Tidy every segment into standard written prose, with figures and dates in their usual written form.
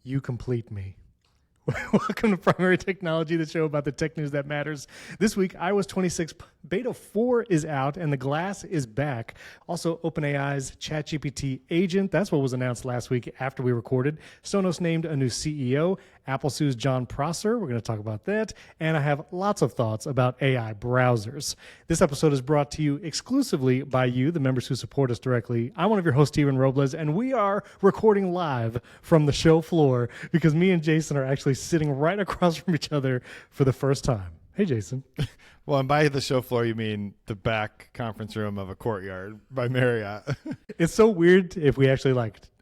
You complete me. Welcome to Primary Technology, the show about the tech news that matters. This week, iOS 26 Beta 4 is out, and the glass is back. Also, OpenAI's ChatGPT Agent, that's what was announced last week after we recorded. Sonos named a new CEO. Apple sues Jon Prosser. We're going to talk about that. And I have lots of thoughts about AI browsers. This episode is brought to you exclusively by you, the members who support us directly. I'm one of your hosts, Steven Robles, and we are recording live from the show floor because me and Jason are actually sitting right across from each other for the first time. Hey, Jason. Well, and by the show floor, you mean the back conference room of a Courtyard by Marriott. It's so weird if we actually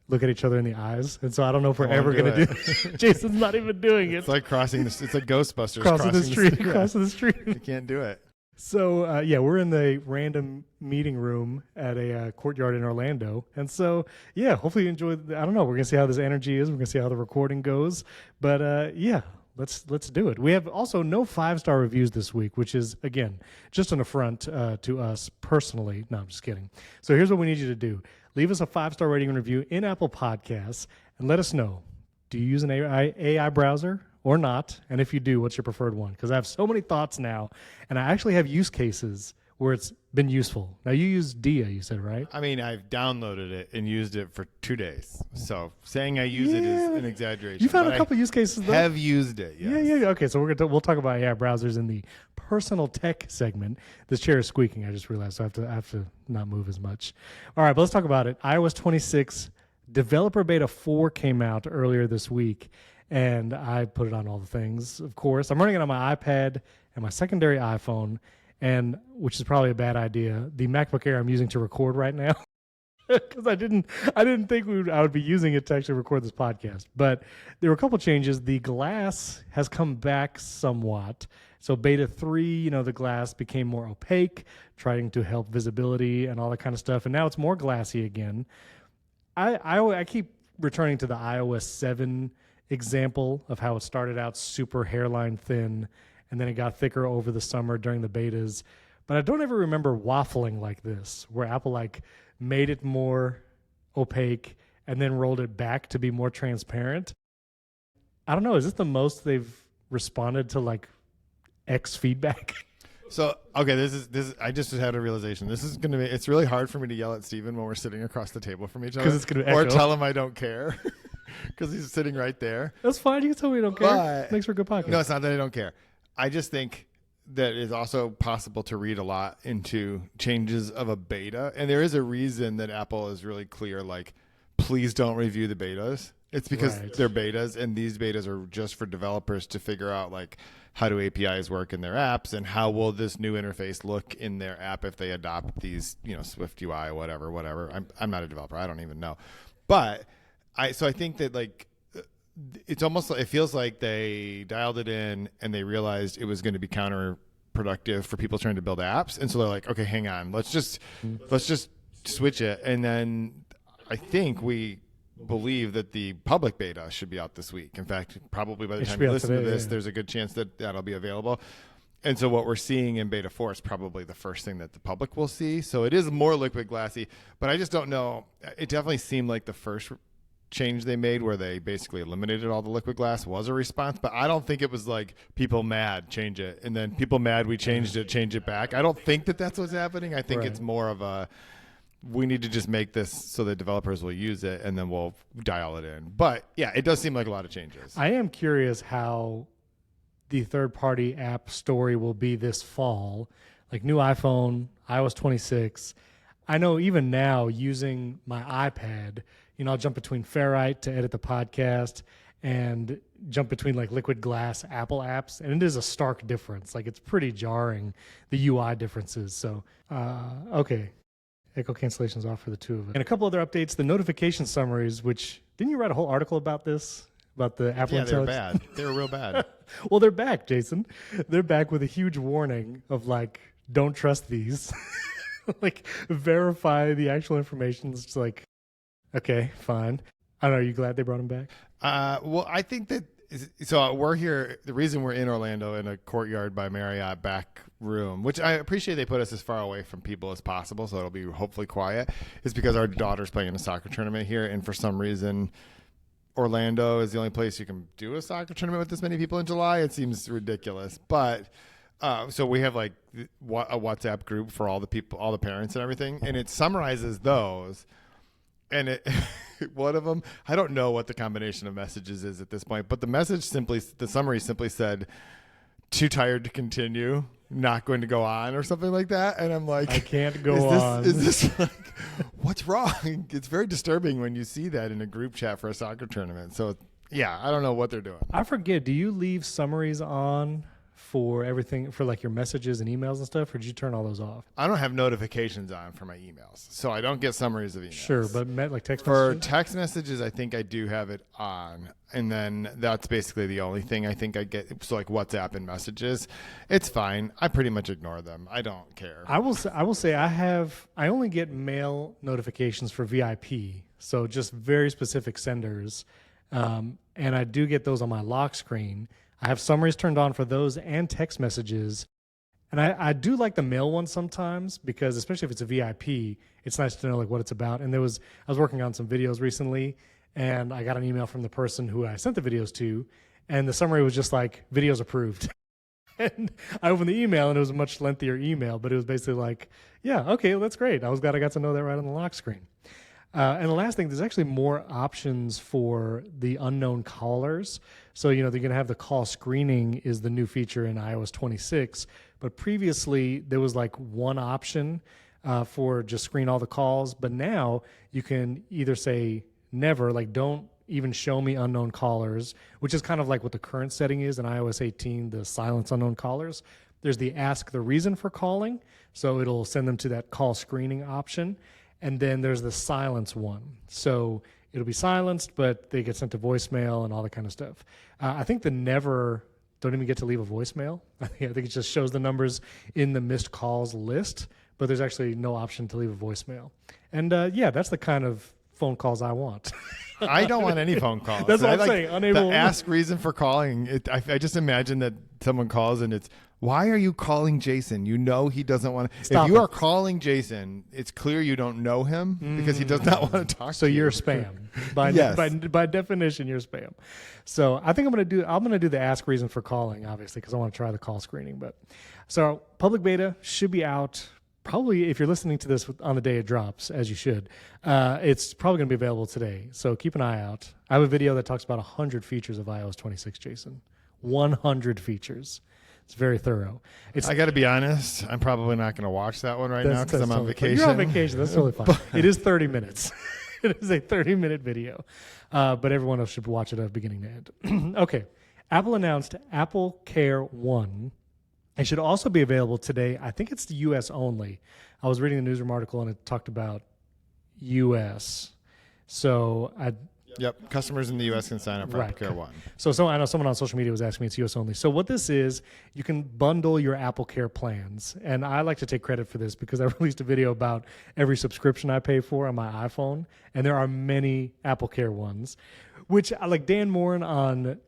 look at each other in the eyes, and so I don't know if we're ever going to do it. Jason's not even doing it. It's like crossing the. It's like Ghostbusters crossing the street. Crossing the street. You can't do it. So yeah, we're in the random meeting room at a Courtyard in Orlando, and so yeah, hopefully you enjoy. I don't know. We're gonna see how this energy is. We're gonna see how the recording goes. But yeah, let's do it. We have also no 5-star reviews this week, which is again just an affront to us personally. No, I'm just kidding. So here's what we need you to do. Leave us a 5-star rating and review in Apple Podcasts and let us know, do you use an AI browser or not? And if you do, what's your preferred one? Because I have so many thoughts now, and I actually have use cases where it's been useful. Now, you use Dia, you said, right? I mean, I've downloaded it and used it for 2 days. So saying I use it is an exaggeration. You found a couple use cases, though? I have used it, yes. Yeah. Okay, so we'll talk about AI browsers in the personal tech segment. This chair is squeaking, I just realized, so I have to not move as much. All right, but let's talk about it. iOS 26 Developer Beta 4 came out earlier this week, and I put it on all the things, of course. I'm running it on my iPad and my secondary iPhone, and which is probably a bad idea. The MacBook Air I'm using to record right now, because I didn't think I would be using it to actually record this podcast. But there were a couple changes. The glass has come back somewhat. So Beta 3, the glass became more opaque, trying to help visibility and all that kind of stuff. And now it's more glassy again. I keep returning to the iOS 7 example of how it started out super hairline thin, and then it got thicker over the summer during the betas. But I don't ever remember waffling like this, where Apple made it more opaque and then rolled it back to be more transparent. I don't know. Is this the most they've responded to X feedback? So, okay, this is. I just had a realization. This is going to be. It's really hard for me to yell at Steven when we're sitting across the table from each other, because it's going to echo. Or tell him I don't care, because he's sitting right there. That's fine. You can tell me you don't care. Makes for a good podcast. No, it's not that I don't care. I just think that it's also possible to read a lot into changes of a beta, and there is a reason that Apple is really clear. Please don't review the betas. It's because they're betas, and these betas are just for developers to figure out how do APIs work in their apps, and how will this new interface look in their app if they adopt these, Swift UI or whatever. I'm not a developer. I don't even know. But I think that it's almost, it feels like they dialed it in and they realized it was going to be counterproductive for people trying to build apps. And so they're like, okay, hang on, let's just switch it. And then I think we believe that the public beta should be out this week. In fact, probably by the time you listen to this, there's a good chance that that'll be available. And so what we're seeing in beta 4 is probably the first thing that the public will see. So it is more liquid glassy, but I just don't know. It definitely seemed like the first change they made, where they basically eliminated all the liquid glass, was a response. But I don't think it was people mad, change it, and then people mad, we changed it, change it back. I don't think that that's what's happening. I think it's more of a, we need to just make this so that developers will use it, and then we'll dial it in. But yeah, it does seem like a lot of changes. I am curious how the third-party app story will be this fall. New iPhone, iOS 26. I know even now, using my iPad, I'll jump between Ferrite to edit the podcast and jump between liquid glass Apple apps. And it is a stark difference. It's pretty jarring, the UI differences. So, okay. Echo cancellation's off for the two of us. And a couple other updates, the notification summaries, which, didn't you write a whole article about this? About the Apple Intelligence? Yeah, they're bad. They're real bad. Well, they're back, Jason. They're back with a huge warning of don't trust these. Verify the actual information. It's just okay, fine. I don't know. Are you glad they brought him back? Well, I think that, so we're here. The reason we're in Orlando in a Courtyard by Marriott back room, which I appreciate they put us as far away from people as possible, so it'll be hopefully quiet, is because our daughter's playing in a soccer tournament here, and for some reason Orlando is the only place you can do a soccer tournament with this many people in July. It seems ridiculous. But so we have like a WhatsApp group for all the people, all the parents and everything. And it summarizes those. And it, one of them, I don't know what the combination of messages is at this point, but the summary simply said, too tired to continue, not going to go on, or something like that. And I'm like, I can't go on. Is this like, what's wrong? It's very disturbing when you see that in a group chat for a soccer tournament. So yeah, I don't know what they're doing. I forget. Do you leave summaries on for everything, for like your messages and emails and stuff, or did you turn all those off? I don't have notifications on for my emails, so I don't get summaries of emails. Sure, but like text for messages? text messages, I think I do have it on, and then that's basically the only thing I think I get. So like WhatsApp and messages, it's fine. I pretty much ignore them. I don't care. I will say I only get mail notifications for VIP, so just very specific senders, and I do get those on my lock screen. I have summaries turned on for those and text messages. And I do like the mail one sometimes because, especially if it's a VIP, it's nice to know like what it's about. And I was working on some videos recently, and I got an email from the person who I sent the videos to, and the summary was just like, videos approved. And I opened the email, and it was a much lengthier email, but it was basically like, yeah, okay, well, that's great. I was glad I got to know that right on the lock screen. And the last thing, there's actually more options for the unknown callers. So, they're going to have the call screening is the new feature in iOS 26. But previously, there was like one option for just screen all the calls. But now you can either say never, like don't even show me unknown callers, which is kind of like what the current setting is in iOS 18, the silence unknown callers. There's the ask the reason for calling. So it'll send them to that call screening option. And then there's the silence one. So it'll be silenced, but they get sent to voicemail and all that kind of stuff. I think the never don't even get to leave a voicemail. I think it just shows the numbers in the missed calls list, but there's actually no option to leave a voicemail. And yeah, that's the kind of phone calls I want. I don't want any phone calls. That's what I'm saying. Unable. The ask reason for calling. I just imagine that someone calls and it's, why are you calling Jason? You know he doesn't want to. If you are calling Jason, it's clear you don't know him because he does not want to talk to you. So you're spam. By definition, you're spam. So I think I'm going to do the ask reason for calling, obviously, because I want to try the call screening. But so public beta should be out. Probably if you're listening to this on the day it drops, as you should, it's probably going to be available today. So keep an eye out. I have a video that talks about 100 features of iOS 26, Jason. 100 features. It's very thorough. I got to be honest, I'm probably not going to watch that one right now because I'm on vacation. You're on vacation. That's totally fine. It is 30 minutes. It is a 30-minute video. But everyone else should watch it beginning to end. Okay. Apple announced AppleCare One. It should also be available today. I think it's the U.S. only. I was reading the newsroom article, and it talked about U.S. So Yep, customers in the U.S. can sign up for AppleCare One. So I know someone on social media was asking me it's U.S. only. So what this is, you can bundle your AppleCare plans. And I like to take credit for this because I released a video about every subscription I pay for on my iPhone. And there are many AppleCare ones, which I like Dan Morin on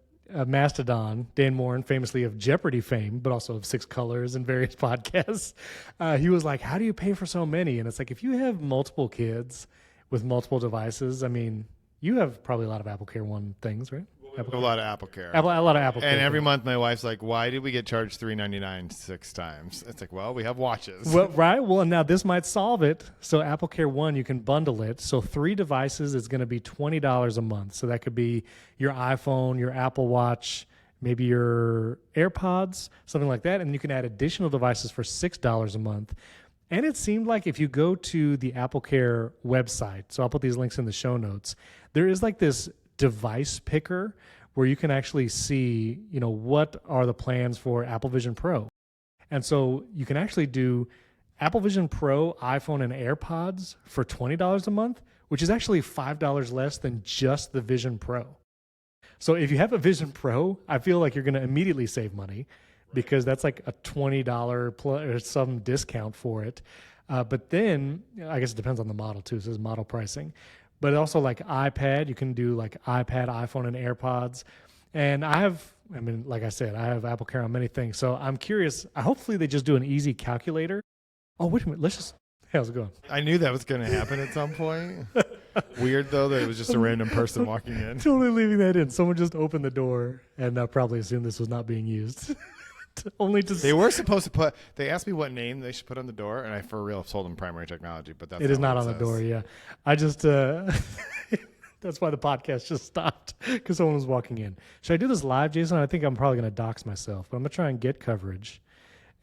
Mastodon. Dan Morin, famously of Jeopardy fame, but also of Six Colors and various podcasts. He was like, how do you pay for so many? And it's like, if you have multiple kids with multiple devices, I mean, you have probably a lot of AppleCare One things, right? A lot of AppleCare. A lot of AppleCare. And every month my wife's like, why did we get charged $3.99 6 times? It's like, well, we have watches. Well, right. Well, now this might solve it. So AppleCare One, you can bundle it. So 3 devices is going to be $20 a month. So that could be your iPhone, your Apple Watch, maybe your AirPods, something like that. And you can add additional devices for $6 a month. And it seemed like if you go to the AppleCare website, so I'll put these links in the show notes, there is like this device picker where you can actually see, what are the plans for Apple Vision Pro. And so you can actually do Apple Vision Pro, iPhone, and AirPods for $20 a month, which is actually $5 less than just the Vision Pro. So if you have a Vision Pro, I feel like you're going to immediately save money because that's like a $20 plus or some discount for it. But then I guess it depends on the model too. So it's model pricing. But also like iPad, you can do like iPad, iPhone, and AirPods. And like I said, I have AppleCare on many things. So I'm curious. Hopefully they just do an easy calculator. Oh, wait a minute. How's it going? I knew that was going to happen at some point. Weird though that it was just a random person walking in. Totally leaving that in. Someone just opened the door and probably assumed this was not being used. They were supposed to put. They asked me what name they should put on the door, and I for real told them Primary Technology, but that's it is not what on the door. Yeah, I just that's why the podcast just stopped because someone was walking in. Should I do this live, Jason? I think I'm probably going to dox myself, but I'm gonna try and get coverage,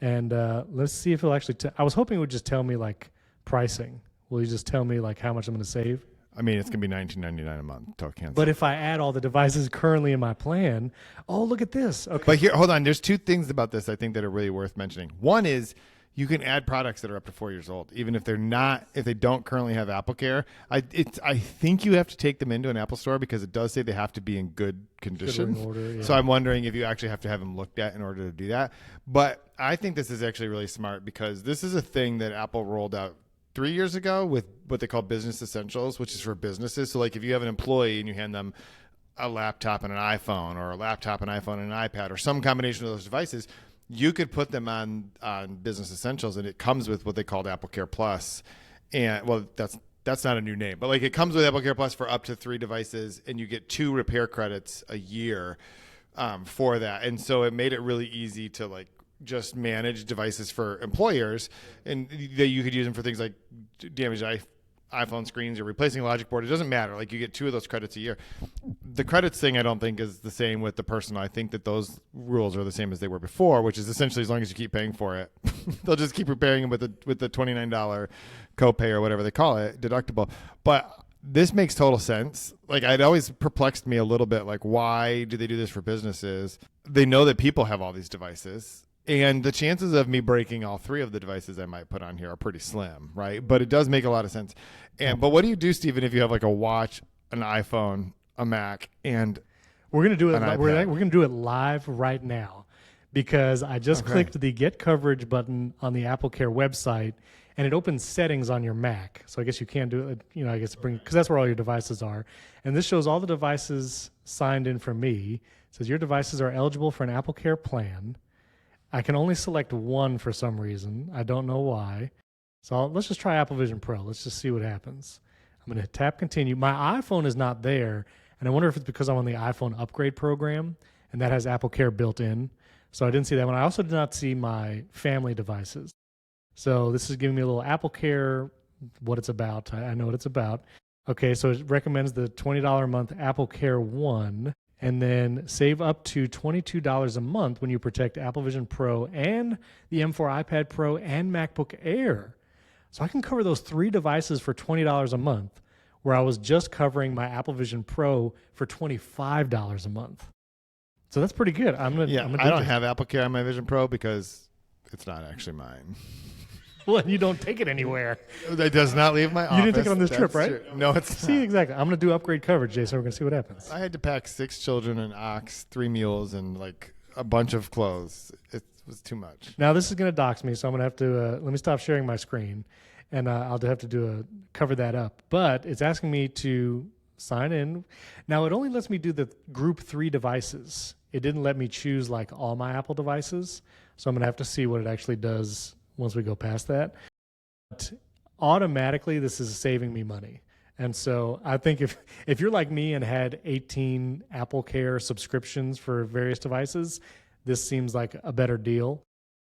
and let's see if it'll actually. I was hoping it would just tell me like pricing. Will you just tell me like how much I'm going to save? I mean, it's gonna be $19.99 a month till cancel. But if I add all the devices currently in my plan, oh, look at this. Okay. But here, hold on. There's two things about this I think that are really worth mentioning. One is you can add products that are up to 4 years old, even if they don't currently have AppleCare. I think you have to take them into an Apple store because it does say they have to be in good condition. Order, yeah. So I'm wondering if you actually have to have them looked at in order to do that. But I think this is actually really smart because this is a thing that Apple rolled out 3 years ago with what they call business essentials, which is for businesses. So like if you have an employee and you hand them a laptop and an iPhone, or a laptop, an iPhone, and an iPad, or some combination of those devices, you could put them on business essentials, and it comes with what they called AppleCare Plus. And well, that's not a new name, but like it comes with AppleCare Plus for up to 3 devices, and you get 2 repair credits a year for that. And so it made it really easy to like just manage devices for employers, and that you could use them for things like damaged iPhone screens or replacing a logic board. It doesn't matter. Like you get 2 of those credits a year. The credits thing I don't think is the same with the personal. I think that those rules are the same as they were before, which is essentially as long as you keep paying for it, they'll just keep repairing them with the $29 copay or whatever they call it, deductible. But this makes total sense. Like it always perplexed me a little bit. Like why do they do this for businesses? They know that people have all these devices. And the chances of me breaking all 3 of the devices I might put on here are pretty slim, right? But it does make a lot of sense. But what do you do, Stephen, if you have like a watch, an iPhone, a Mac, and we're gonna do it? We're iPad? gonna do it live right now because I just clicked the Get Coverage button on the AppleCare website, and it opens settings on your Mac. So I guess you can't do it. I guess because that's where all your devices are. And this shows all the devices signed in for me. It says your devices are eligible for an AppleCare plan. I can only select one for some reason. I don't know why. So let's just try Apple Vision Pro. Let's just see what happens. I'm going to tap continue. My iPhone is not there, and I wonder if it's because I'm on the iPhone upgrade program, and that has AppleCare built in. So I didn't see that one. I also did not see my family devices. So this is giving me a little AppleCare, what it's about. I know what it's about. Okay, so it recommends the $20 a month AppleCare One, and then save up to $22 a month when you protect Apple Vision Pro and the M4 iPad Pro and MacBook Air. So I can cover those 3 devices for $20 a month, where I was just covering my Apple Vision Pro for $25 a month. So that's pretty good. I don't have AppleCare on my Vision Pro because it's not actually mine. Well, you don't take it anywhere. It does not leave my office. You didn't take it on this trip, right? True. No, it's See, not. exactly. I'm going to do upgrade coverage, Jason. We're going to see what happens. I had to pack 6 children, an ox, 3 mules, and like a bunch of clothes. It was too much. Now this is going to dox me, so I'm going to have to let me stop sharing my screen, and I'll have to cover that up. But it's asking me to sign in. Now it only lets me do the group 3 devices. It didn't let me choose like all my Apple devices, so I'm going to have to see what it actually does once we go past that. But automatically, this is saving me money. And so I think if you're like me and had 18 AppleCare subscriptions for various devices, this seems like a better deal.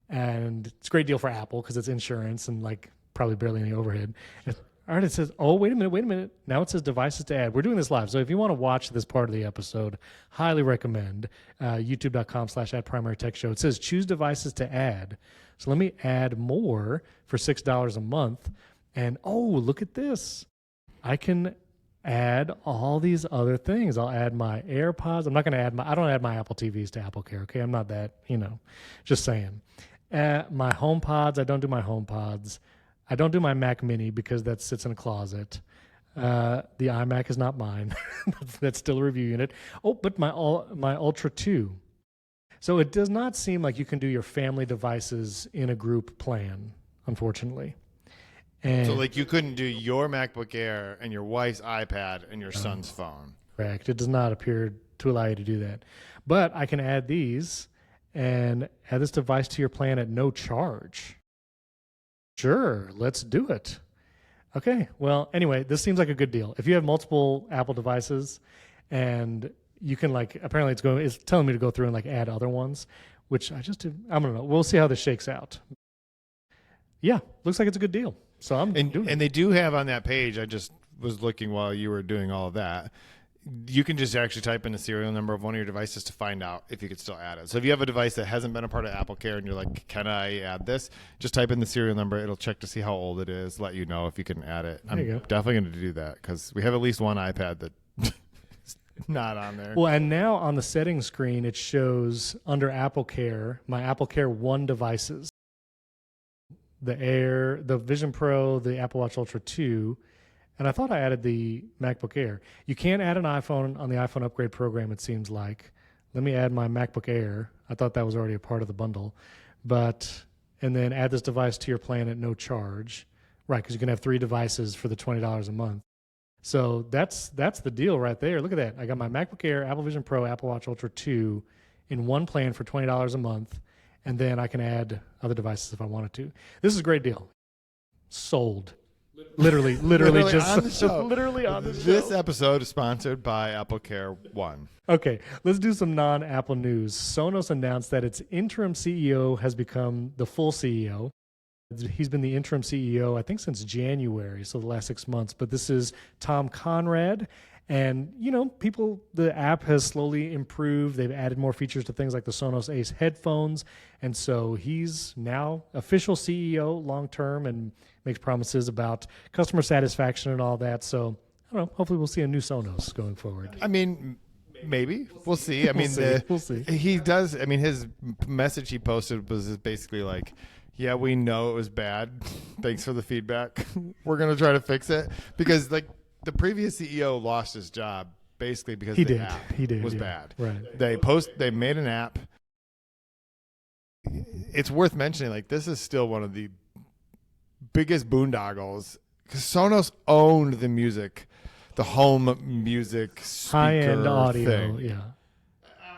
And it's a great deal for Apple because it's insurance and like probably barely any overhead. All right, it says, oh, wait a minute. Now it says devices to add. We're doing this live. So if you want to watch this part of the episode, highly recommend youtube.com/@primarytechshow. It says choose devices to add. So let me add more for $6 a month. And oh, look at this. I can add all these other things. I'll add my AirPods. I don't add my Apple TVs to AppleCare, okay? I'm not that, just saying. My HomePods, I don't do my HomePods. I don't do my Mac Mini because that sits in a closet. The iMac is not mine. That's still a review unit. Oh, but my Ultra 2. So it does not seem like you can do your family devices in a group plan, unfortunately. And so like you couldn't do your MacBook Air and your wife's iPad and your son's phone. Correct. It does not appear to allow you to do that. But I can add these and add this device to your plan at no charge. Sure, let's do it. Okay. Well, anyway, this seems like a good deal. If you have multiple Apple devices and you can apparently it's telling me to go through and add other ones, which I don't know. We'll see how this shakes out. Yeah. Looks like it's a good deal. So I'm doing it. And they do have on that page, I just was looking while you were doing all of that. You can just actually type in the serial number of one of your devices to find out if you could still add it. So if you have a device that hasn't been a part of AppleCare and you're like, can I add this? Just type in the serial number. It'll check to see how old it is, let you know if you can add it. I'm definitely going to do that because we have at least one iPad that is not on there. Well, and now on the settings screen, it shows under AppleCare, my AppleCare One devices, the Air, the Vision Pro, the Apple Watch Ultra 2, and I thought I added the MacBook Air. You can't add an iPhone on the iPhone upgrade program, it seems like. Let me add my MacBook Air. I thought that was already a part of the bundle. And then add this device to your plan at no charge. Right, because you can have 3 devices for the $20 a month. So that's the deal right there. Look at that. I got my MacBook Air, Apple Vision Pro, Apple Watch Ultra 2 in one plan for $20 a month. And then I can add other devices if I wanted to. This is a great deal. Sold. Literally just on the show. Literally on the show. This episode is sponsored by AppleCare One. Okay, let's do some non-Apple news. Sonos announced that its interim CEO has become the full CEO. He's been the interim CEO, I think, since January, so the last 6 months. But this is Tom Conrad. And, the app has slowly improved. They've added more features to things like the Sonos Ace headphones. And so he's now official CEO long-term and makes promises about customer satisfaction and all that. So, I don't know. Hopefully we'll see a new Sonos going forward. I mean, maybe. We'll see. I mean, we'll see. He does. I mean, his message he posted was basically like, yeah, we know it was bad. Thanks for the feedback. We're going to try to fix it. Because, the previous CEO lost his job basically because the app was bad. Right. They made an app. It's worth mentioning, this is still one of the biggest boondoggles because Sonos owned the music, the home music speaker high-end audio, thing. yeah.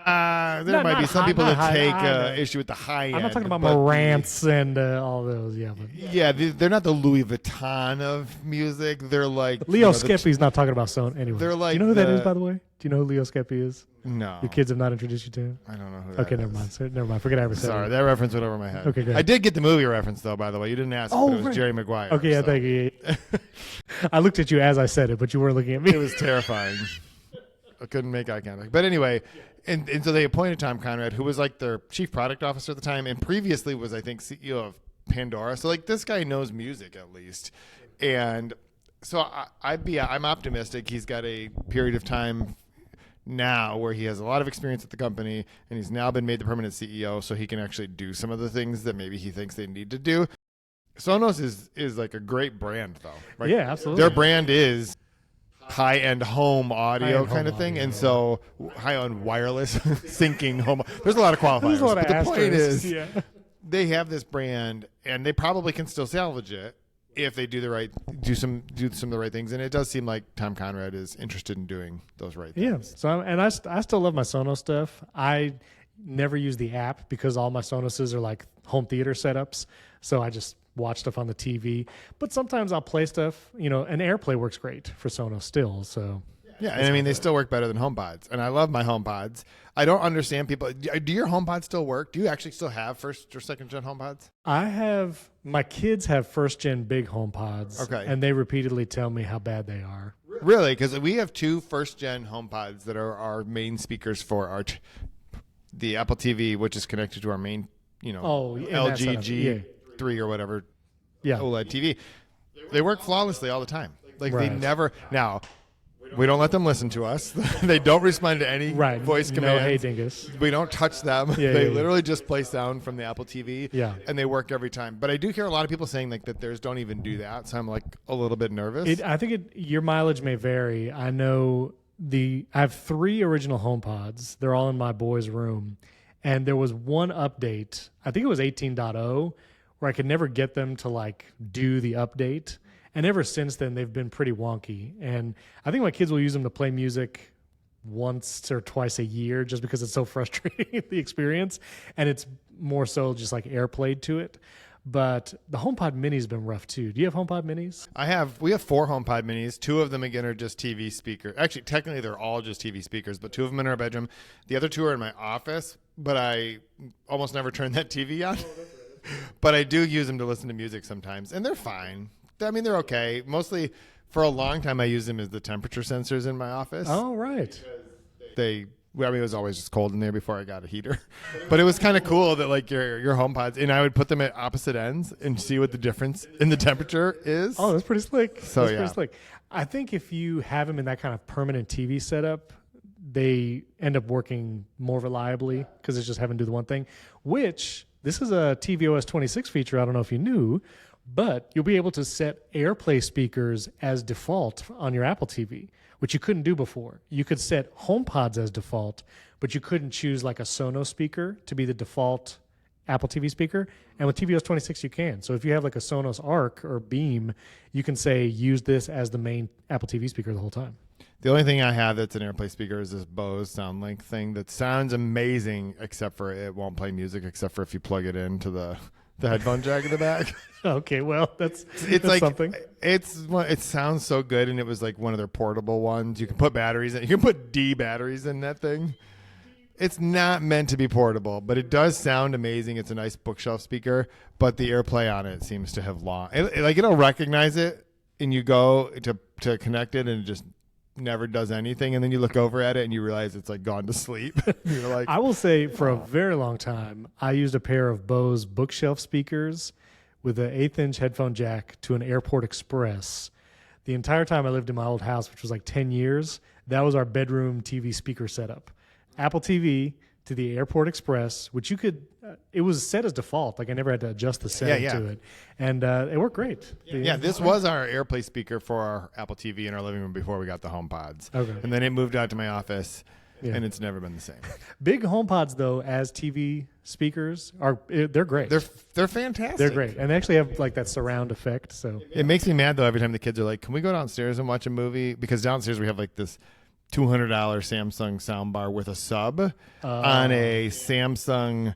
There might be some people that take issue with the high end. I'm not talking about Marantz and all those. Yeah, but yeah, they're not the Louis Vuitton of music. They're like Leo Skeppy's not talking about Sonos anyway. They're like, do you know who that is, by the way? Do you know who Leo Skeppy is? No. Your kids have not introduced you to him? I don't know who that Okay, is. never mind. Forget I ever said Sorry, it. that reference went over my head. Okay, good. I did get the movie reference though, by the way. You didn't ask, but it was Jerry Maguire. Okay, yeah, thank you. I looked at you as I said it, but you weren't looking at me. It was terrifying. I couldn't make eye contact. But anyway, and so they appointed Tom Conrad, who was their chief product officer at the time, and previously was, I think, CEO of Pandora. So this guy knows music at least. And so I'm optimistic. He's got a period of time now where he has a lot of experience at the company, and he's now been made the permanent CEO, so he can actually do some of the things that maybe he thinks they need to do. Sonos is a great brand, though. Right? Yeah, absolutely. Their brand is high-end home audio kind of thing, and so high-end wireless syncing home. There's a lot of qualifiers. There's a lot of but the point is, they have this brand, and they probably can still salvage it if they do some of the right things. And it does seem like Tom Conrad is interested in doing those right things. Yeah. So I still love my Sonos stuff. I never use the app because all my Sonoses are home theater setups. So I just watch stuff on the TV. But sometimes I'll play stuff. And AirPlay works great for Sonos still. So yeah, and I mean they still work better than HomePods, and I love my HomePods. I don't understand people. Do your HomePods still work? Do you actually still have first or second gen HomePods? My kids have first gen big HomePods. Okay, and they repeatedly tell me how bad they are. Really? Because we have 2 first gen HomePods that are our main speakers for the Apple TV, which is connected to our main, LG G3 or whatever, OLED TV. They work flawlessly all the time. They never now. We don't let them listen to us. They don't respond to any voice commands. No, hey, dingus. We don't touch them. They literally just play sound from the Apple TV, and they work every time. But I do hear a lot of people saying that theirs don't even do that, so I'm a little bit nervous. I think your mileage may vary. I know I have 3 original HomePods. They're all in my boy's room, and there was one update. I think it was 18.0, where I could never get them to do the update. And ever since then, they've been pretty wonky. And I think my kids will use them to play music once or twice a year just because it's so frustrating, the experience. And it's more so just AirPlayed to it. But the HomePod Mini's been rough too. Do you have HomePod Minis? We have 4 HomePod Minis. 2 of them again are just TV speakers. Actually, technically they're all just TV speakers, but 2 of them in our bedroom. The other 2 are in my office, but I almost never turn that TV on. But I do use them to listen to music sometimes, and they're fine. I mean, they're okay. Mostly, for a long time, I used them as the temperature sensors in my office. Oh, right. It was always just cold in there before I got a heater. But it was kind of cool that like your HomePods, and I would put them at opposite ends and see what the difference in the temperature is. Oh, that's pretty slick. So, Pretty slick. I think if you have them in that kind of permanent TV setup, they end up working more reliably because it's just having to do the one thing, which this is a tvOS 26 feature. I don't know if you knew, but you'll be able to set AirPlay speakers as default on your Apple TV, which you couldn't do before. You could set HomePods as default, but you couldn't choose like a Sonos speaker to be the default Apple TV speaker. And with tvOS 26, you can. So if you have like a Sonos Arc or Beam, you can say use this as the main Apple TV speaker the whole time. The only thing I have that's an AirPlay speaker is this Bose SoundLink thing that sounds amazing, except for it won't play music, except for if you plug it into the headphone jack in the back. Okay, well, that's like something. It sounds so good, and it was like one of their portable ones. You can put batteries in. You can put D batteries in that thing. It's not meant to be portable, but it does sound amazing. It's a nice bookshelf speaker, but the AirPlay on it seems to have lost. It'll recognize it, and you go to connect it, and it just never does anything, and then you look over at it and you realize it's like gone to sleep. You're like, I will say for a very long time, I used a pair of Bose bookshelf speakers with an 1/8-inch headphone jack to an Airport Express. The entire time I lived in my old house, which was like 10 years, that was our bedroom TV speaker setup. Apple TV to the Airport Express, which you could, it was set as default. Like I never had to adjust the setting to it. And it worked great. This was our AirPlay speaker for our Apple TV in our living room before we got the HomePods. Okay. And then it moved out to my office, and it's never been the same. Big HomePods, though, as TV speakers, they're great. They're fantastic. They're great. And they actually have like that surround effect. So it makes me mad, though, every time the kids are like, can we go downstairs and watch a movie? Because downstairs we have like this $200 Samsung soundbar with a sub on a Samsung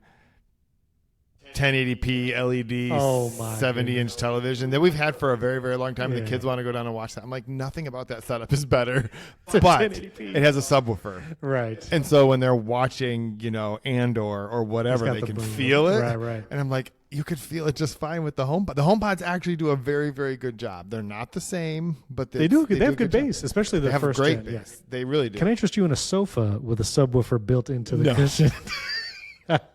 1080p LED 70-inch television that we've had for a very, very long time. Yeah. The kids want to go down and watch that. I'm like, nothing about that setup is better, but it has a subwoofer. Right. And so when they're watching, Andor or whatever, they can feel it. Right. And I'm like, you could feel it just fine with the HomePod. The HomePods actually do a very, very good job. They're not the same, but they have good bass, especially the first great gen. bass. Yeah. They really do. Can I interest you in a sofa with a subwoofer built into the cushion?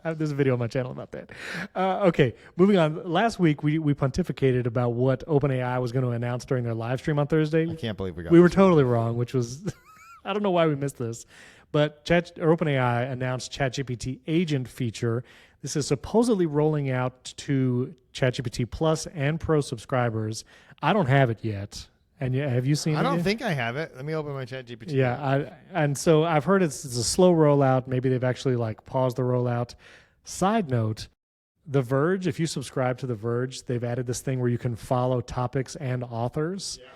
There's a video on my channel about that. Okay, moving on. Last week, we pontificated about what OpenAI was going to announce during their live stream on Thursday. I can't believe we were totally wrong, which was, I don't know why we missed this. But OpenAI announced ChatGPT Agent feature. This is supposedly rolling out to ChatGPT Plus and Pro subscribers. I don't have it yet. And have you seen it? I don't think I have it. Let me open my ChatGPT. Yeah, and so I've heard it's a slow rollout. Maybe they've actually paused the rollout. Side note, The Verge, if you subscribe to The Verge, they've added this thing where you can follow topics and authors. Yeah.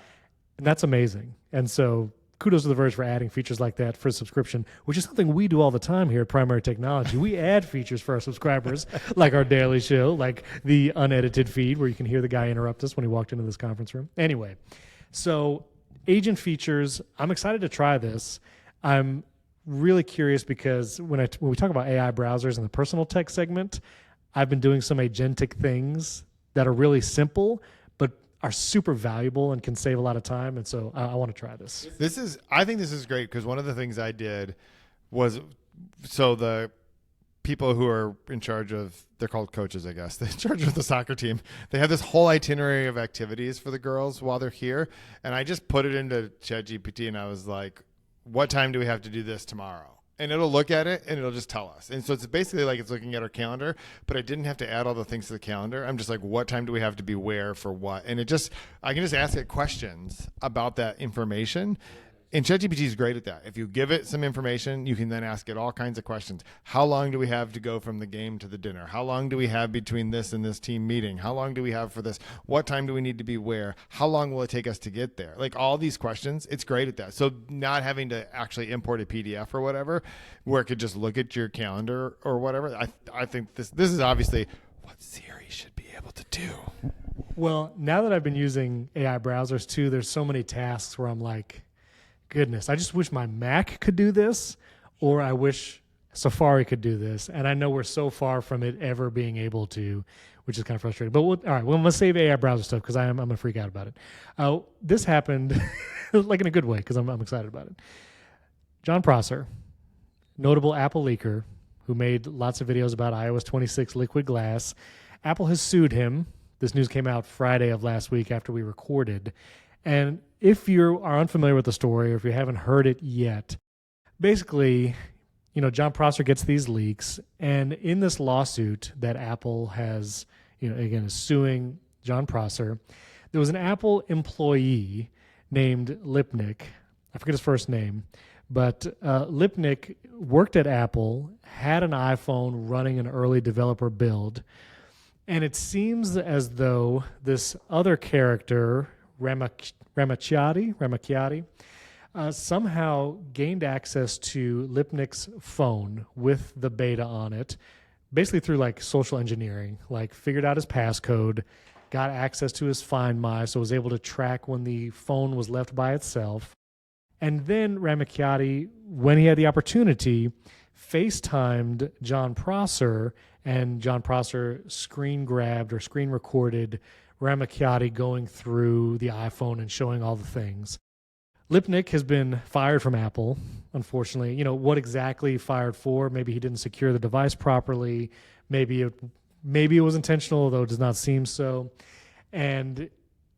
And that's amazing. And so kudos to The Verge for adding features like that for subscription, which is something we do all the time here at Primary Technology. We add features for our subscribers, like our daily show, like the unedited feed where you can hear the guy interrupt us when he walked into this conference room. Anyway. So agent features, I'm excited to try this. I'm really curious because when we talk about AI browsers in the personal tech segment, I've been doing some agentic things that are really simple, but are super valuable and can save a lot of time. And so I want to try this. I think this is great because one of the things I did was, so the people who are in charge of, they're called coaches, I guess. They're in charge of the soccer team. They have this whole itinerary of activities for the girls while they're here. And I just put it into ChatGPT and I was like, what time do we have to do this tomorrow? And it'll look at it and it'll just tell us. And so it's basically like it's looking at our calendar, but I didn't have to add all the things to the calendar. I'm just like, what time do we have to be where for what? And I can just ask it questions about that information. And ChatGPT is great at that. If you give it some information, you can then ask it all kinds of questions. How long do we have to go from the game to the dinner? How long do we have between this and this team meeting? How long do we have for this? What time do we need to be where? How long will it take us to get there? Like all these questions, it's great at that. So not having to actually import a PDF or whatever, where it could just look at your calendar or whatever. I think this is obviously what Siri should be able to do. Well, now that I've been using AI browsers too, there's so many tasks where I'm like, goodness, I just wish my Mac could do this, or I wish Safari could do this. And I know we're so far from it ever being able to, which is kind of frustrating. But all right, well, let's save AI browser stuff because I'm going to freak out about it. This happened like in a good way because I'm excited about it. Jon Prosser, notable Apple leaker who made lots of videos about iOS 26 liquid glass. Apple has sued him. This news came out Friday of last week after we recorded. And if you are unfamiliar with the story or if you haven't heard it yet, basically, Jon Prosser gets these leaks. And in this lawsuit that Apple has, again, is suing Jon Prosser, there was an Apple employee named Lipnick. I forget his first name. But Lipnick worked at Apple, had an iPhone running an early developer build. And it seems as though this other character, Ramacchiati, somehow gained access to Lipnick's phone with the beta on it, basically through like social engineering, like figured out his passcode, got access to his Find My, so was able to track when the phone was left by itself. And then Ramacchiati, when he had the opportunity, FaceTimed Jon Prosser, and Jon Prosser screen grabbed or screen recorded Ramacchiati going through the iPhone and showing all the things. Lipnick has been fired from Apple, unfortunately. What exactly fired for? Maybe he didn't secure the device properly. Maybe it was intentional, though it does not seem so. And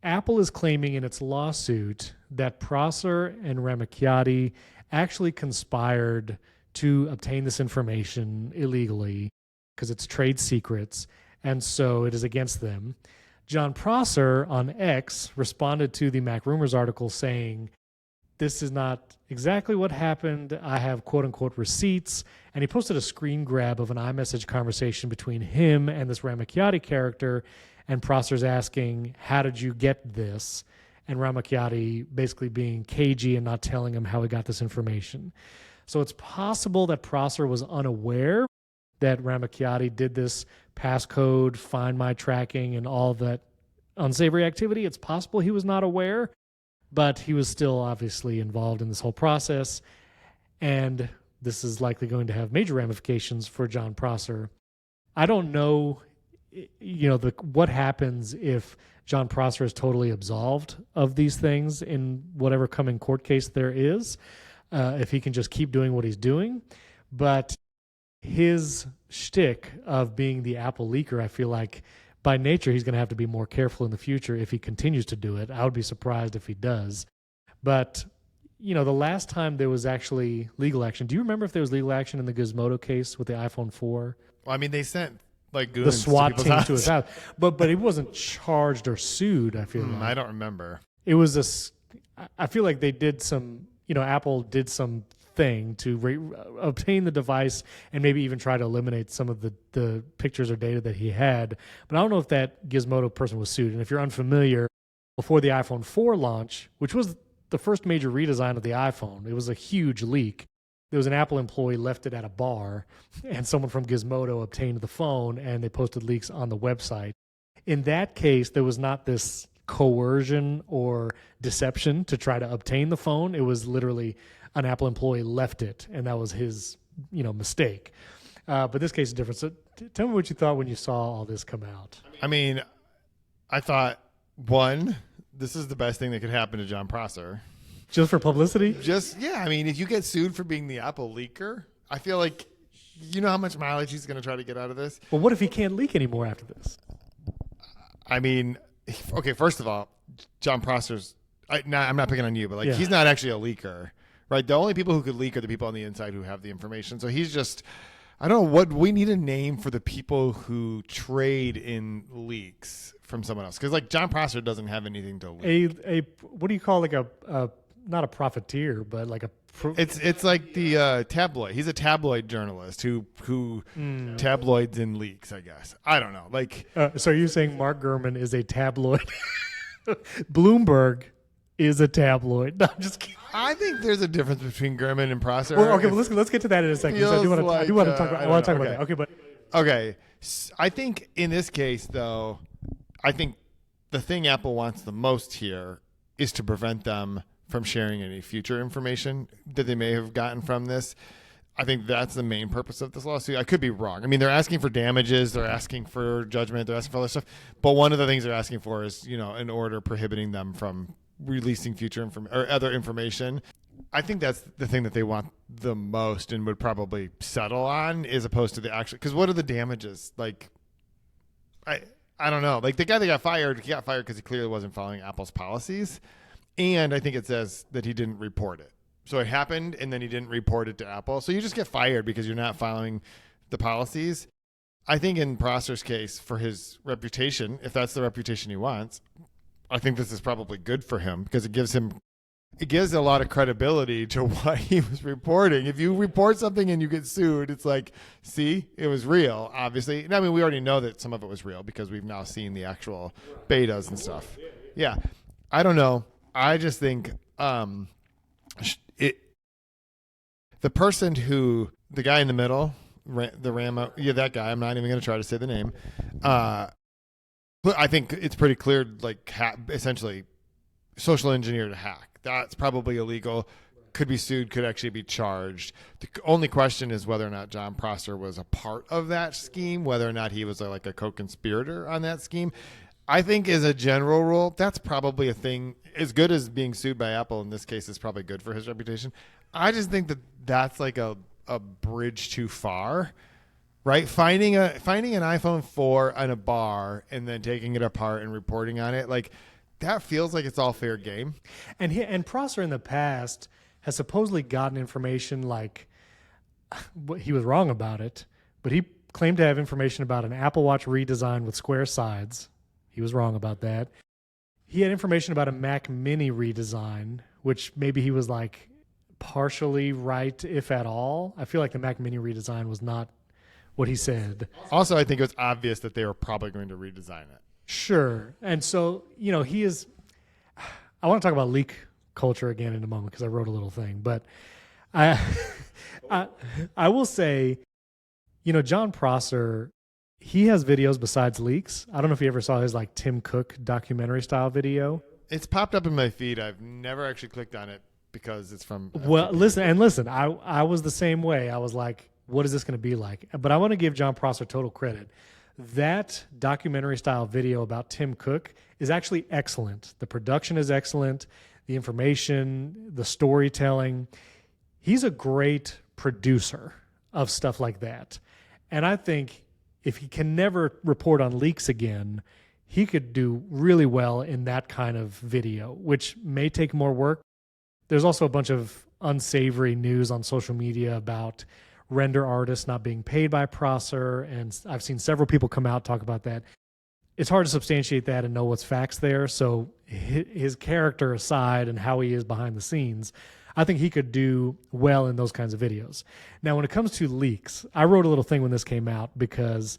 Apple is claiming in its lawsuit that Prosser and Ramacchiati actually conspired to obtain this information illegally because it's trade secrets, and so it is against them. Jon Prosser on X responded to the MacRumors article saying, this is not exactly what happened. I have quote-unquote receipts, and he posted a screen grab of an iMessage conversation between him and this Ramacchiati character, and Prosser's asking, how did you get this? And Ramacchiati basically being cagey and not telling him how he got this information. So it's possible that Prosser was unaware that Ramacchiati did this passcode, Find My tracking, and all that unsavory activity. It's possible he was not aware, but he was still obviously involved in this whole process. And this is likely going to have major ramifications for Jon Prosser. I don't know, what happens if Jon Prosser is totally absolved of these things in whatever coming court case there is, if he can just keep doing what he's doing. But his shtick of being the Apple leaker, I feel like by nature he's going to have to be more careful in the future if he continues to do it. I would be surprised if he does. But, the last time there was actually legal action, do you remember if there was legal action in the Gizmodo case with the iPhone 4? Well, I mean, they sent like the SWAT team to his house, but he wasn't charged or sued. I feel like I don't remember. It was I feel like they did some. Apple did some thing to obtain the device and maybe even try to eliminate some of the pictures or data that he had. But I don't know if that Gizmodo person was sued. And if you're unfamiliar, before the iPhone 4 launch, which was the first major redesign of the iPhone, it was a huge leak. There was an Apple employee left it at a bar, and someone from Gizmodo obtained the phone, and they posted leaks on the website. In that case, there was not this coercion or deception to try to obtain the phone. It was literally an Apple employee left it, and that was his, mistake. But this case is different. So tell me what you thought when you saw all this come out. I mean, I thought, one, this is the best thing that could happen to Jon Prosser. Just for publicity? I mean, if you get sued for being the Apple leaker, I feel like, how much mileage he's going to try to get out of this? Well, what if he can't leak anymore after this? I mean, okay, first of all, Jon Prosser's, I'm not picking on you, but he's not actually a leaker. Right, the only people who could leak are the people on the inside who have the information. So he's just, I don't know what we need a name for the people who trade in leaks from someone else, because Jon Prosser doesn't have anything to leak. What do you call a not a profiteer, but like a it's like the tabloid. He's a tabloid journalist who tabloids in leaks, I guess. I don't know. So are you saying Mark Gurman is a tabloid? Bloomberg is a tabloid. No, I'm just kidding. I think there's a difference between Gurman and Prosser. Well, okay, well, let's get to that in a second. I want to talk about that. Okay, but okay, I think in this case though, I think the thing Apple wants the most here is to prevent them from sharing any future information that they may have gotten from this. I think that's the main purpose of this lawsuit. I could be wrong. I mean, they're asking for damages, they're asking for judgment, they're asking for other stuff. But one of the things they're asking for is, an order prohibiting them from releasing future or other information. I think that's the thing that they want the most and would probably settle on, as opposed to the actual. Because what are the damages? Like, I don't know. Like the guy that got fired, he got fired because he clearly wasn't following Apple's policies, and I think it says that he didn't report it. So it happened, and then he didn't report it to Apple. So you just get fired because you're not following the policies. I think in Prosser's case, for his reputation, if that's the reputation he wants, I think this is probably good for him because it gives a lot of credibility to what he was reporting. If you report something and you get sued, it's like, see, it was real, obviously. I mean, we already know that some of it was real because we've now seen the actual betas and stuff. Yeah. I don't know. I just think the guy in the middle, that guy, I'm not even going to try to say the name. I think it's pretty clear, like, essentially social engineer to hack. That's probably illegal, could be sued, could actually be charged. The only question is whether or not Jon Prosser was a part of that scheme, whether or not he was like a co-conspirator on that scheme. I think as a general rule, that's probably a thing. As good as being sued by Apple in this case is probably good for his reputation. I just think that that's like a bridge too far, right? Finding an iPhone 4 in a bar and then taking it apart and reporting on it, like, that feels like it's all fair game. And Prosser in the past has supposedly gotten information, like, he was wrong about it, but he claimed to have information about an Apple Watch redesign with square sides. He was wrong about that. He had information about a Mac Mini redesign, which maybe he was like partially right, if at all. I feel like the Mac Mini redesign was not what he said. Also, I think it was obvious that they were probably going to redesign it. Sure. And so, he is, I want to talk about leak culture again in a moment because I wrote a little thing, but I will say, Jon Prosser, he has videos besides leaks. I don't know if you ever saw his like Tim Cook documentary style video. It's popped up in my feed. I've never actually clicked on it because it's from. Well, listen, I was the same way. I was like, what is this going to be like? But I want to give Jon Prosser total credit. That documentary style video about Tim Cook is actually excellent. The production is excellent. The information, the storytelling. He's a great producer of stuff like that. And I think if he can never report on leaks again, he could do really well in that kind of video, which may take more work. There's also a bunch of unsavory news on social media about render artists not being paid by Prosser, and I've seen several people come out talk about that. It's hard to substantiate that and know what's facts there, so his character aside and how he is behind the scenes, I think he could do well in those kinds of videos. Now, when it comes to leaks, I wrote a little thing when this came out because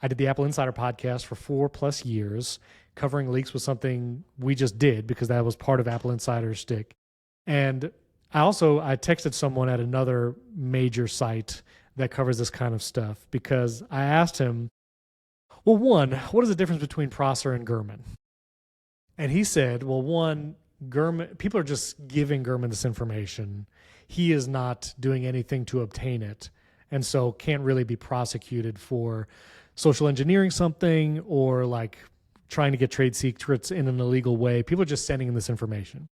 I did the Apple Insider podcast for 4+ years. Covering leaks was something we just did because that was part of Apple Insider's shtick. And I texted someone at another major site that covers this kind of stuff because I asked him, well, one, what is the difference between Prosser and Gurman? And he said, well, one, Gurman, people are just giving Gurman this information. He is not doing anything to obtain it, and so can't really be prosecuted for social engineering something or like trying to get trade secrets in an illegal way. People are just sending him this information.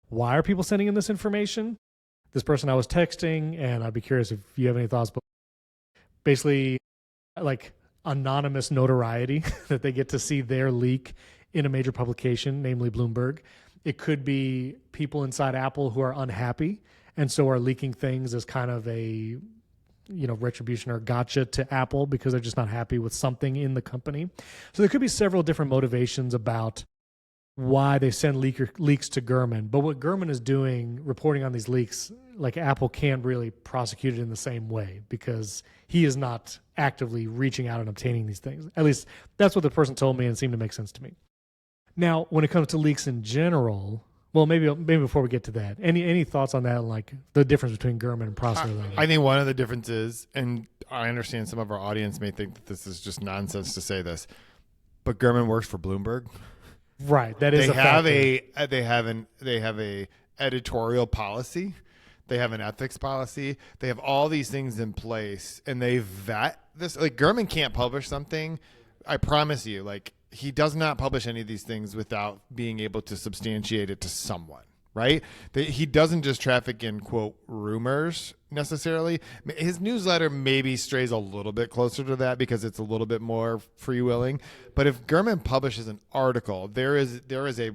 Why are people sending him this information? This person I was texting, and I'd be curious if you have any thoughts, but basically like anonymous notoriety that they get to see their leak in a major publication, namely Bloomberg. It could be people inside Apple who are unhappy and so are leaking things as kind of a retribution or gotcha to Apple because they're just not happy with something in the company. So there could be several different motivations about why they send leaks to Gurman. But what Gurman is doing, reporting on these leaks, like Apple can't really prosecute it in the same way because he is not actively reaching out and obtaining these things. At least that's what the person told me and it seemed to make sense to me. Now, when it comes to leaks in general, well, maybe before we get to that, any thoughts on that, like the difference between Gurman and Prosser? I think one of the differences, and I understand some of our audience may think that this is just nonsense to say this, but Gurman works for Bloomberg. Right. That is They a have factor. they have a editorial policy. They have an ethics policy. They have all these things in place, and they vet this. Like Gurman can't publish something. I promise you, like he does not publish any of these things without being able to substantiate it to someone, right? He doesn't just traffic in quote rumors necessarily. His newsletter maybe strays a little bit closer to that because it's a little bit more freewheeling. But if Gurman publishes an article, there is a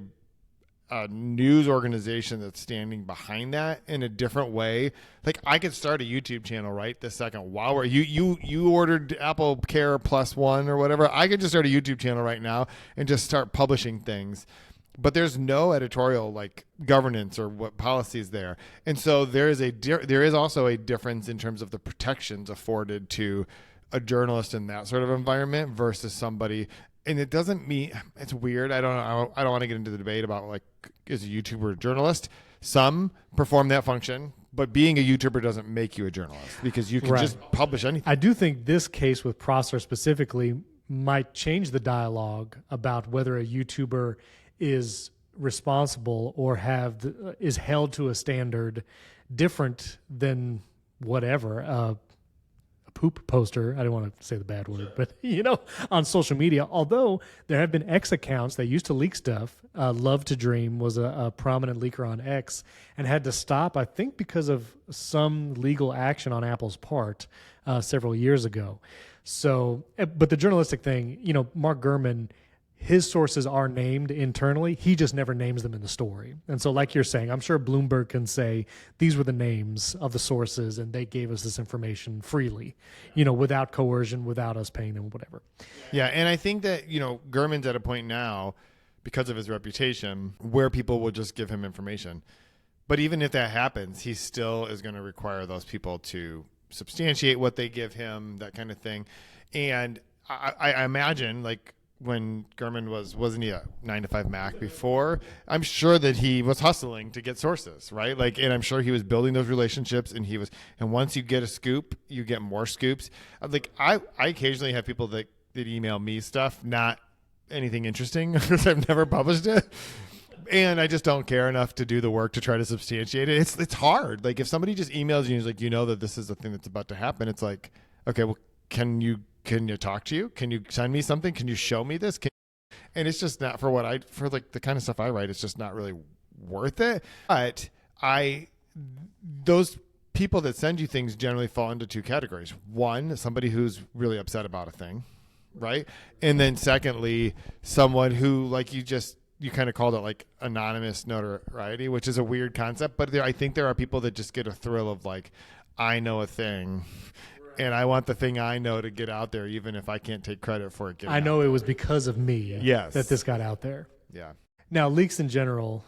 news organization that's standing behind that in a different way. Like I could start a YouTube channel right this second while we're you ordered AppleCare +1 or whatever. I could just start a YouTube channel right now and just start publishing things. But there's no editorial like governance or what policies there. And so there is also a difference in terms of the protections afforded to a journalist in that sort of environment versus somebody. And it doesn't mean it's weird. I don't want to get into the debate about like is a YouTuber a journalist. Some perform that function, but being a YouTuber doesn't make you a journalist because you can just publish anything. I do think this case with Prosser specifically might change the dialogue about whether a YouTuber is responsible or is held to a standard different than whatever. A poop poster. I didn't want to say the bad word, but on social media, although there have been X accounts that used to leak stuff. Love to Dream was a prominent leaker on X and had to stop, I think, because of some legal action on Apple's part several years ago. So, but the journalistic thing, Mark Gurman, his sources are named internally. He just never names them in the story. And so like you're saying, I'm sure Bloomberg can say these were the names of the sources and they gave us this information freely, without coercion, without us paying them, whatever. Yeah. And I think that, Gurman's at a point now because of his reputation where people will just give him information. But even if that happens, he still is going to require those people to substantiate what they give him, that kind of thing. And I imagine like, when Gurman wasn't he a 9-to-5 Mac before? I'm sure that he was hustling to get sources, right? Like, and I'm sure he was building those relationships, and once you get a scoop, you get more scoops. Like, I occasionally have people that email me stuff, not anything interesting because I've never published it, and I just don't care enough to do the work to try to substantiate it. It's hard. Like, if somebody just emails you and is like, that this is the thing that's about to happen, it's like, okay, well, can you talk to you? Can you send me something? Can you show me this? And it's just not for like the kind of stuff I write. It's just not really worth it. But those people that send you things generally fall into two categories. One, somebody who's really upset about a thing, right? And then secondly, someone who like you kind of called it like anonymous notoriety, which is a weird concept. But I think there are people that just get a thrill of like, I know a thing. And I want the thing I know to get out there, even if I can't take credit for it. I know it was because of me that this got out there. Yeah. Now, leaks in general.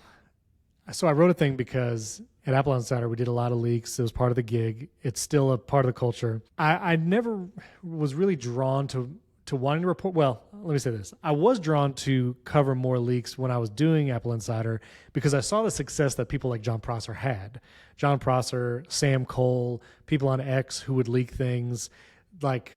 So I wrote a thing because at Apple Insider, we did a lot of leaks. It was part of the gig. It's still a part of the culture. I never was really drawn to wanting to report. Well, let me say this. I was drawn to cover more leaks when I was doing Apple Insider because I saw the success that people like Jon Prosser had. Jon Prosser, Sam Cole, people on X who would leak things, like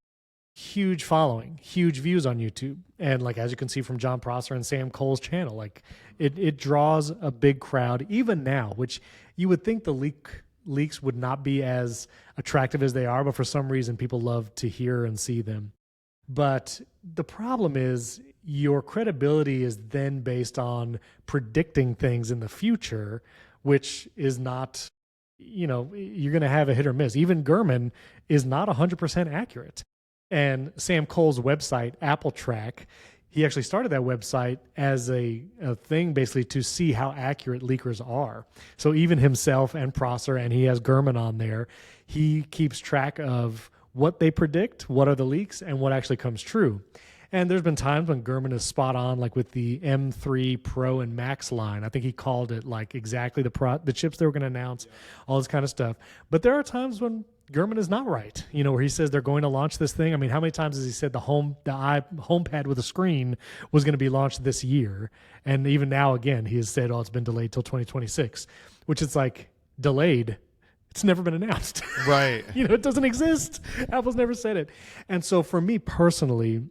huge following, huge views on YouTube. And like, as you can see from Jon Prosser and Sam Cole's channel, like it draws a big crowd even now, which you would think the leaks would not be as attractive as they are, but for some reason people love to hear and see them. But the problem is your credibility is then based on predicting things in the future, which is not, you're going to have a hit or miss. Even Gurman is not 100% accurate. And Sam Cole's website, Apple Track, he actually started that website as a thing basically to see how accurate leakers are. So even himself and Prosser, and he has Gurman on there, he keeps track of what they predict, what are the leaks, and what actually comes true. And there's been times when Gurman is spot on, like with the M3 Pro and Max line. I think he called it like exactly the chips they were going to announce, all this kind of stuff. But there are times when Gurman is not right, where he says they're going to launch this thing. I mean, how many times has he said the HomePad with a screen was going to be launched this year? And even now, again, he has said, it's been delayed till 2026, which is like delayed. It's never been announced. Right. It doesn't exist. Apple's never said it. And so for me personally,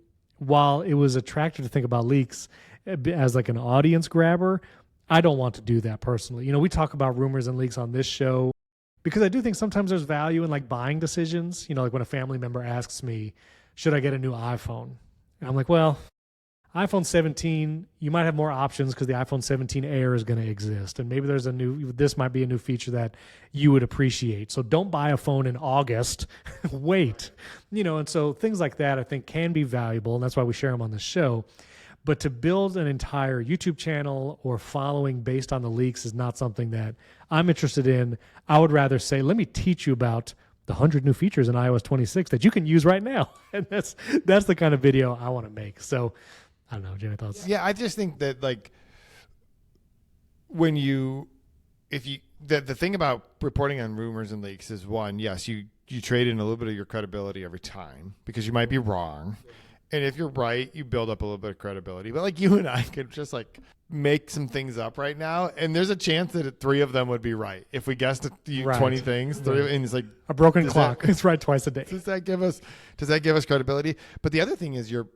while it was attractive to think about leaks as like an audience grabber, I don't want to do that personally. We talk about rumors and leaks on this show because I do think sometimes there's value in like buying decisions. Like when a family member asks me, should I get a new iPhone? And I'm like, well, iPhone 17, you might have more options because the iPhone 17 Air is going to exist. And maybe this might be a new feature that you would appreciate. So don't buy a phone in August. Wait. And so things like that I think can be valuable. And that's why we share them on this show. But to build an entire YouTube channel or following based on the leaks is not something that I'm interested in. I would rather say, let me teach you about the 100 new features in iOS 26 that you can use right now. And that's the kind of video I want to make. So I don't know. Do you have any thoughts? Yeah, I just think that like the thing about reporting on rumors and leaks is one, yes, you trade in a little bit of your credibility every time because you might be wrong. And if you're right, you build up a little bit of credibility. But like you and I could just like make some things up right now, and there's a chance that 3 of them would be right. If we guessed 20 things, 3, and it's like a broken clock. It's right twice a day. Does that give us credibility? But the other thing is you're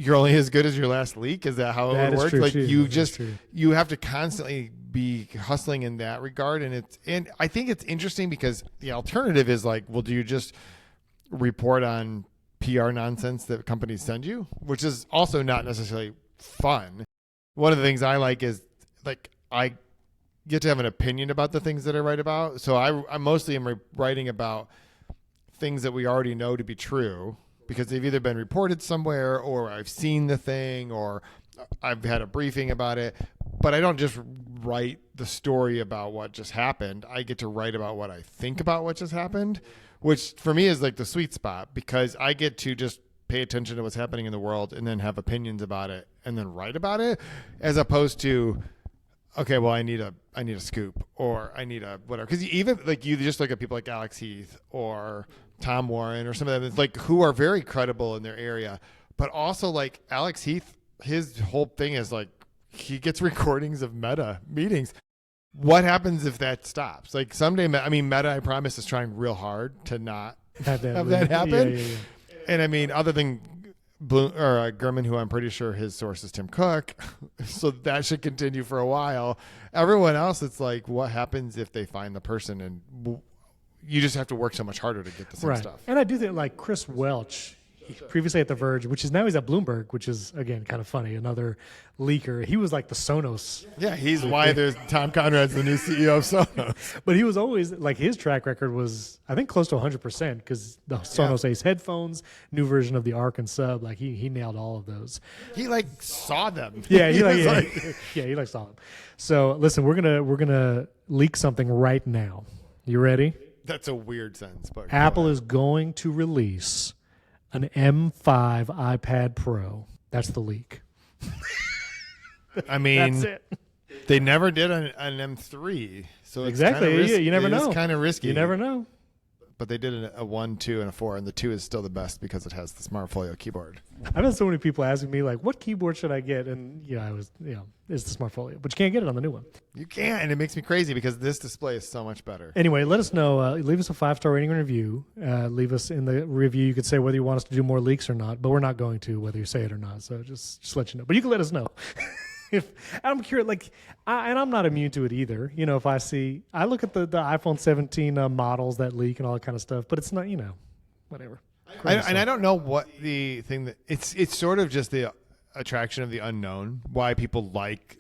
only as good as your last leak. Is that how it would work? True, like too. you have to constantly be hustling in that regard. And I think it's interesting because the alternative is like, well, do you just report on PR nonsense that companies send you, which is also not necessarily fun. One of the things I like is like I get to have an opinion about the things that I write about. So I mostly am writing about things that we already know to be true because they've either been reported somewhere or I've seen the thing or I've had a briefing about it. But I don't just write the story about what just happened. I get to write about what I think about what just happened, which for me is like the sweet spot because I get to just pay attention to what's happening in the world and then have opinions about it and then write about it as opposed to, okay, well, I need a scoop or I need a whatever. Because even like you just look at people like Alex Heath or Tom Warren or some of them, it's like who are very credible in their area, but also like Alex Heath, his whole thing is like he gets recordings of Meta meetings. What happens if that stops? Like someday, Meta, I promise, is trying real hard to not have that happen. Yeah. And I mean, other than Gurman, who I'm pretty sure his source is Tim Cook, so that should continue for a while. Everyone else, it's like, what happens if they find the person? And you just have to work so much harder to get the same stuff. And I do think like Chris Welch, previously at The Verge, which is now he's at Bloomberg, which is, again, kind of funny, another leaker. He was like the Sonos. Yeah, he's why there's Tom Conrad's the new CEO of Sonos. But he was always, like his track record was, I think, close to 100% because the Sonos Ace headphones, new version of the Arc and Sub, like he nailed all of those. He like saw them. Yeah, he saw them. So listen, we're gonna leak something right now. You ready? That's a weird sentence, but Apple is going to release an M5 iPad Pro. That's the leak. I mean, that's it. They never did an M3, so it's exactly. You never know. It's kind of risky. You never know. But they did a 1, 2, and a 4, and the 2 is still the best because it has the Smart Folio keyboard. I've had so many people asking me like, "What keyboard should I get?" And it's the Smart Folio, but you can't get it on the new one. You can't, and it makes me crazy because this display is so much better. Anyway, let us know. Leave us a 5-star rating and review. Leave us in the review. You could say whether you want us to do more leaks or not, but we're not going to, whether you say it or not. So just let you know. But you can let us know. If I'm curious, and I'm not immune to it either. If I look at the iPhone 17 models that leak and all that kind of stuff, but it's not, whatever. And I don't know what the thing that it's sort of just the attraction of the unknown, why people like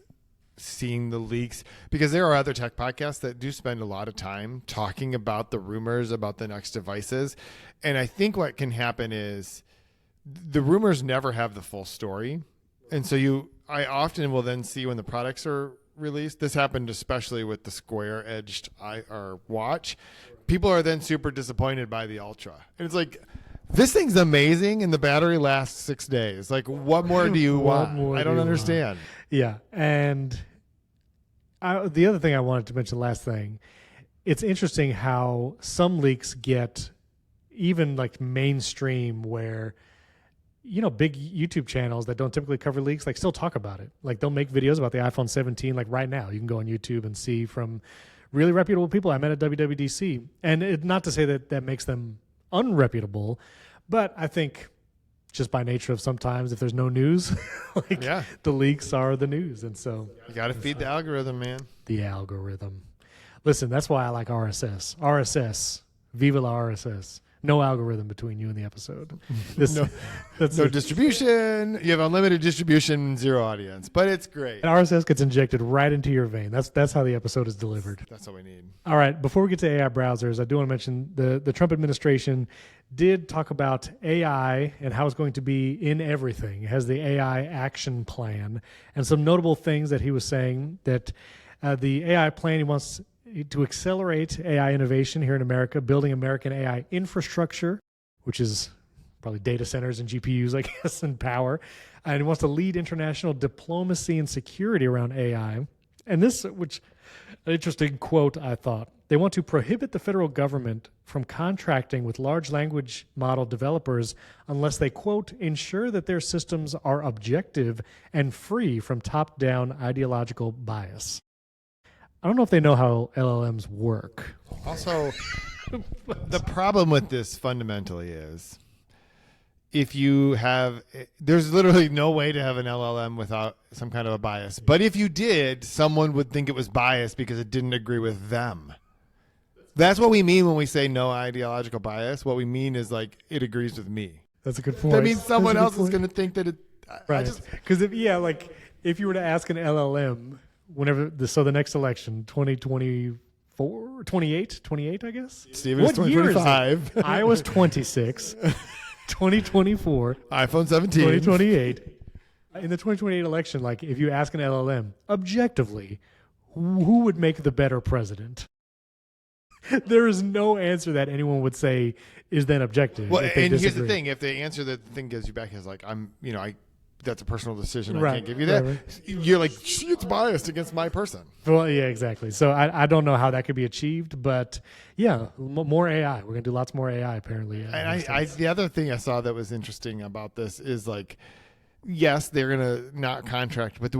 seeing the leaks, because there are other tech podcasts that do spend a lot of time talking about the rumors about the next devices. And I think what can happen is the rumors never have the full story. And so I often will then see when the products are released. This happened especially with the square-edged watch. People are then super disappointed by the Ultra. And it's like, this thing's amazing and the battery lasts 6 days. Like, what more do you want? I don't understand. Yeah. And the other thing I wanted to mention, last thing, it's interesting how some leaks get even like mainstream where big YouTube channels that don't typically cover leaks, like still talk about it. Like they'll make videos about the iPhone 17. Like right now, you can go on YouTube and see from really reputable people I met at WWDC. And not to say that makes them unreputable, but I think just by nature of sometimes if there's no news, the leaks are the news. And so you got to feed the algorithm, man. The algorithm. Listen, that's why I like RSS. RSS. Viva la RSS. No algorithm between you and the episode. No distribution. You have unlimited distribution, zero audience, but it's great. And RSS gets injected right into your vein. That's how the episode is delivered. That's what we need. All right. Before we get to AI browsers, I do want to mention the Trump administration did talk about AI and how it's going to be in everything. It has the AI action plan and some notable things that he was saying that the AI plan, he wants to accelerate AI innovation here in America, building American AI infrastructure, which is probably data centers and GPUs, I guess, and power. And he wants to lead international diplomacy and security around AI. And this, which an interesting quote, I thought. They want to prohibit the federal government from contracting with large language model developers unless they, quote, ensure that their systems are objective and free from top-down ideological bias. I don't know if they know how LLMs work. Also, the problem with this fundamentally is if you have, there's literally no way to have an LLM without some kind of a bias. But if you did, someone would think it was biased because it didn't agree with them. That's what we mean when we say no ideological bias. What we mean is like it agrees with me. That's a good point. That means someone else is going to think that it. Right. Because if you were to ask an LLM, the next election, 2024, 28, I guess. Steven is 2025. iOS 26, 2024. iPhone 17. 2028. In the 2028 election, like if you ask an LLM, objectively, who would make the better president? There is no answer that anyone would say is then objective. Well, and here's the thing: if the answer that the thing gives you back is like, that's a personal decision. I can't give you that. Right. You're like, it's biased against my person. Well, yeah, exactly. So I don't know how that could be achieved, but yeah, more AI. We're gonna do lots more AI apparently. And the other thing I saw that was interesting about this is like, yes, they're gonna not contract with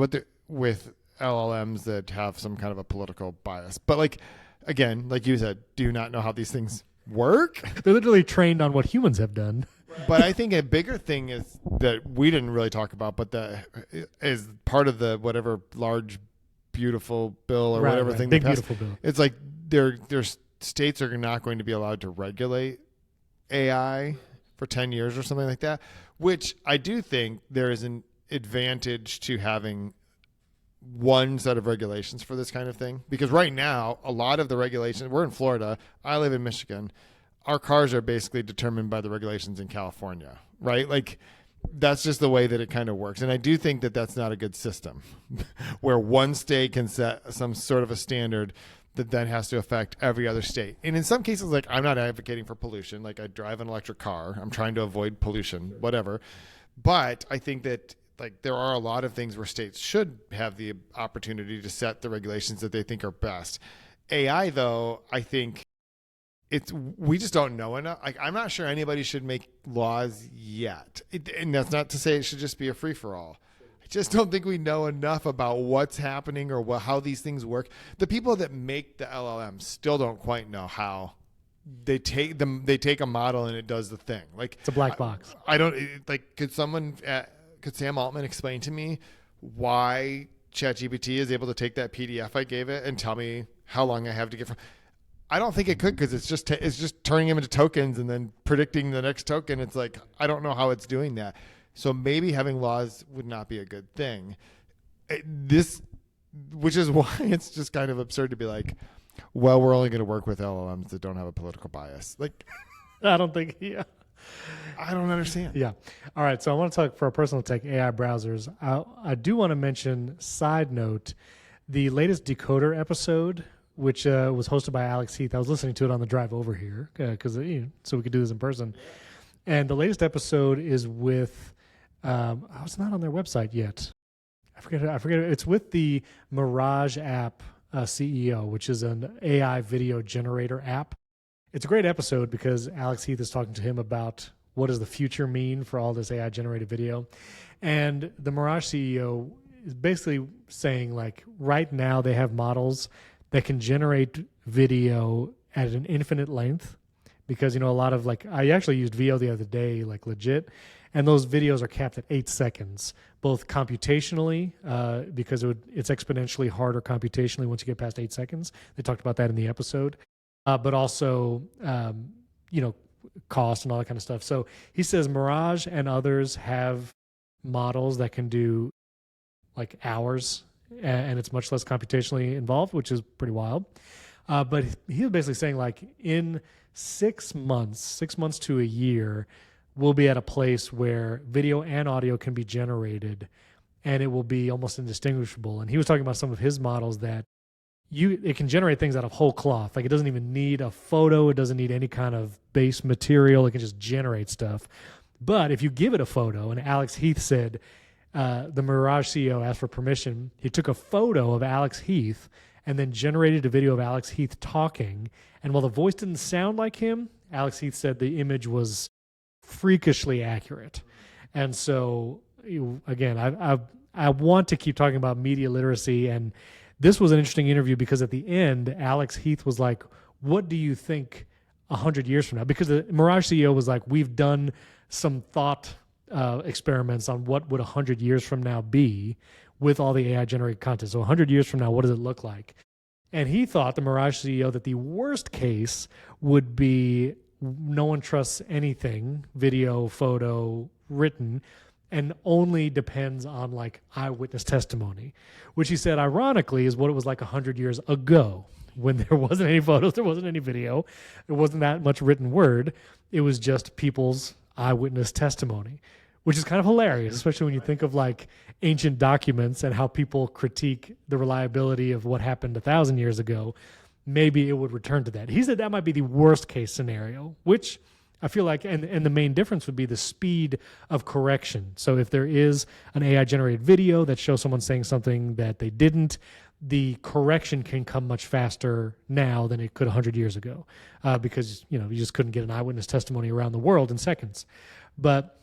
LLMs that have some kind of a political bias, but like. Again, like you said, do you not know how these things work? They're literally trained on what humans have done. But I think a bigger thing is that we didn't really talk about, but is part of the whatever large, beautiful bill or whatever thing. Big, beautiful bill. It's like their states are not going to be allowed to regulate AI for 10 years or something like that, which I do think there is an advantage to having one set of regulations for this kind of thing, because right now a lot of the regulations, we're in Florida, I live in Michigan, our cars are basically determined by the regulations in California, right? Like that's just the way that it kind of works. And I do think that that's not a good system where one state can set some sort of a standard that then has to affect every other state. And in some cases, like I'm not advocating for pollution, like I drive an electric car, I'm trying to avoid pollution, whatever. But I think that like there are a lot of things where states should have the opportunity to set the regulations that they think are best. AI, though, I think we just don't know enough. Like I'm not sure anybody should make laws yet, and that's not to say it should just be a free for all. I just don't think we know enough about what's happening or how these things work. The people that make the LLM still don't quite know how. They take a model and it does the thing. Like it's a black box. I don't like. Could Sam Altman explain to me why ChatGPT is able to take that PDF I gave it and tell me how long I have to get from? I don't think it could, because it's just turning them into tokens and then predicting the next token. It's like I don't know how it's doing that. So maybe having laws would not be a good thing. Which is why it's just kind of absurd to be like, well, we're only going to work with LLMs that don't have a political bias. Like, I don't think. Yeah. I don't understand. Yeah. All right. So I want to talk for our personal tech AI browsers. I do want to mention, side note, the latest Decoder episode, which was hosted by Alex Heath. I was listening to it on the drive over here because so we could do this in person. And the latest episode is with, I was not on their website yet. I forget. It's with the Mirage app CEO, which is an AI video generator app. It's a great episode because Alex Heath is talking to him about what does the future mean for all this AI generated video. And the Mirage CEO is basically saying, like, right now they have models that can generate video at an infinite length because, a lot of, like, I actually used VO the other day, like legit, and those videos are capped at 8 seconds, both computationally, because it's exponentially harder computationally once you get past 8 seconds. They talked about that in the episode, but also, cost and all that kind of stuff. So he says Mirage and others have models that can do like hours, and it's much less computationally involved, which is pretty wild. But he was basically saying, like, in 6 months to a year, we'll be at a place where video and audio can be generated, and it will be almost indistinguishable. And he was talking about some of his models that it can generate things out of whole cloth. Like, it doesn't even need a photo. It doesn't need any kind of base material. It can just generate stuff. But if you give it a photo, and Alex Heath said, the Mirage CEO asked for permission. He took a photo of Alex Heath and then generated a video of Alex Heath talking. And while the voice didn't sound like him, Alex Heath said the image was freakishly accurate. And so, again, I want to keep talking about media literacy. And this was an interesting interview because at the end, Alex Heath was like, what do you think 100 years from now? Because the Mirage CEO was like, we've done some thought experiments on what would 100 years from now be with all the AI generated content. So 100 years from now, what does it look like? And he thought, the Mirage CEO, that the worst case would be no one trusts anything, video, photo, written, and only depends on like eyewitness testimony, which he said, ironically, is what it was like 100 years ago, when there wasn't any photos, there wasn't any video, there wasn't that much written word. It was just people's eyewitness testimony, which is kind of hilarious, especially when you think of like ancient documents and how people critique the reliability of what happened 1,000 years ago. Maybe it would return to that. He said that might be the worst case scenario, which I feel like, and the main difference would be the speed of correction. So if there is an AI generated video that shows someone saying something that they didn't, the correction can come much faster now than it could 100 years ago, because you just couldn't get an eyewitness testimony around the world in seconds. But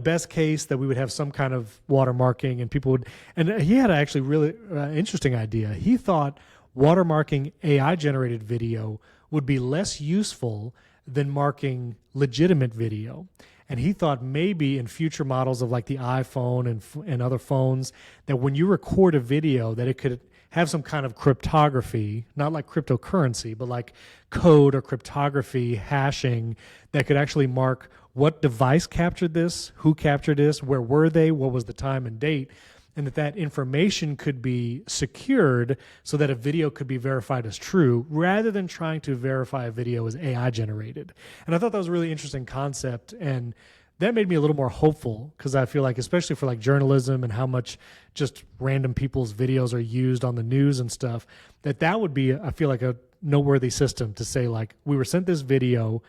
best case that we would have some kind of watermarking, and people would. And he had an actually really interesting idea. He thought watermarking AI generated video would be less useful than marking legitimate video. And he thought maybe in future models of like the iPhone and other phones, that when you record a video, that it could have some kind of cryptography, not like cryptocurrency, but like code or cryptography hashing that could actually mark what device captured this, who captured this, where were they, what was the time and date, and that information could be secured so that a video could be verified as true rather than trying to verify a video as AI generated. And I thought that was a really interesting concept, and that made me a little more hopeful, because I feel like, especially for like journalism and how much just random people's videos are used on the news and stuff, that would be, I feel like, a noteworthy system to say, like, we were sent this video.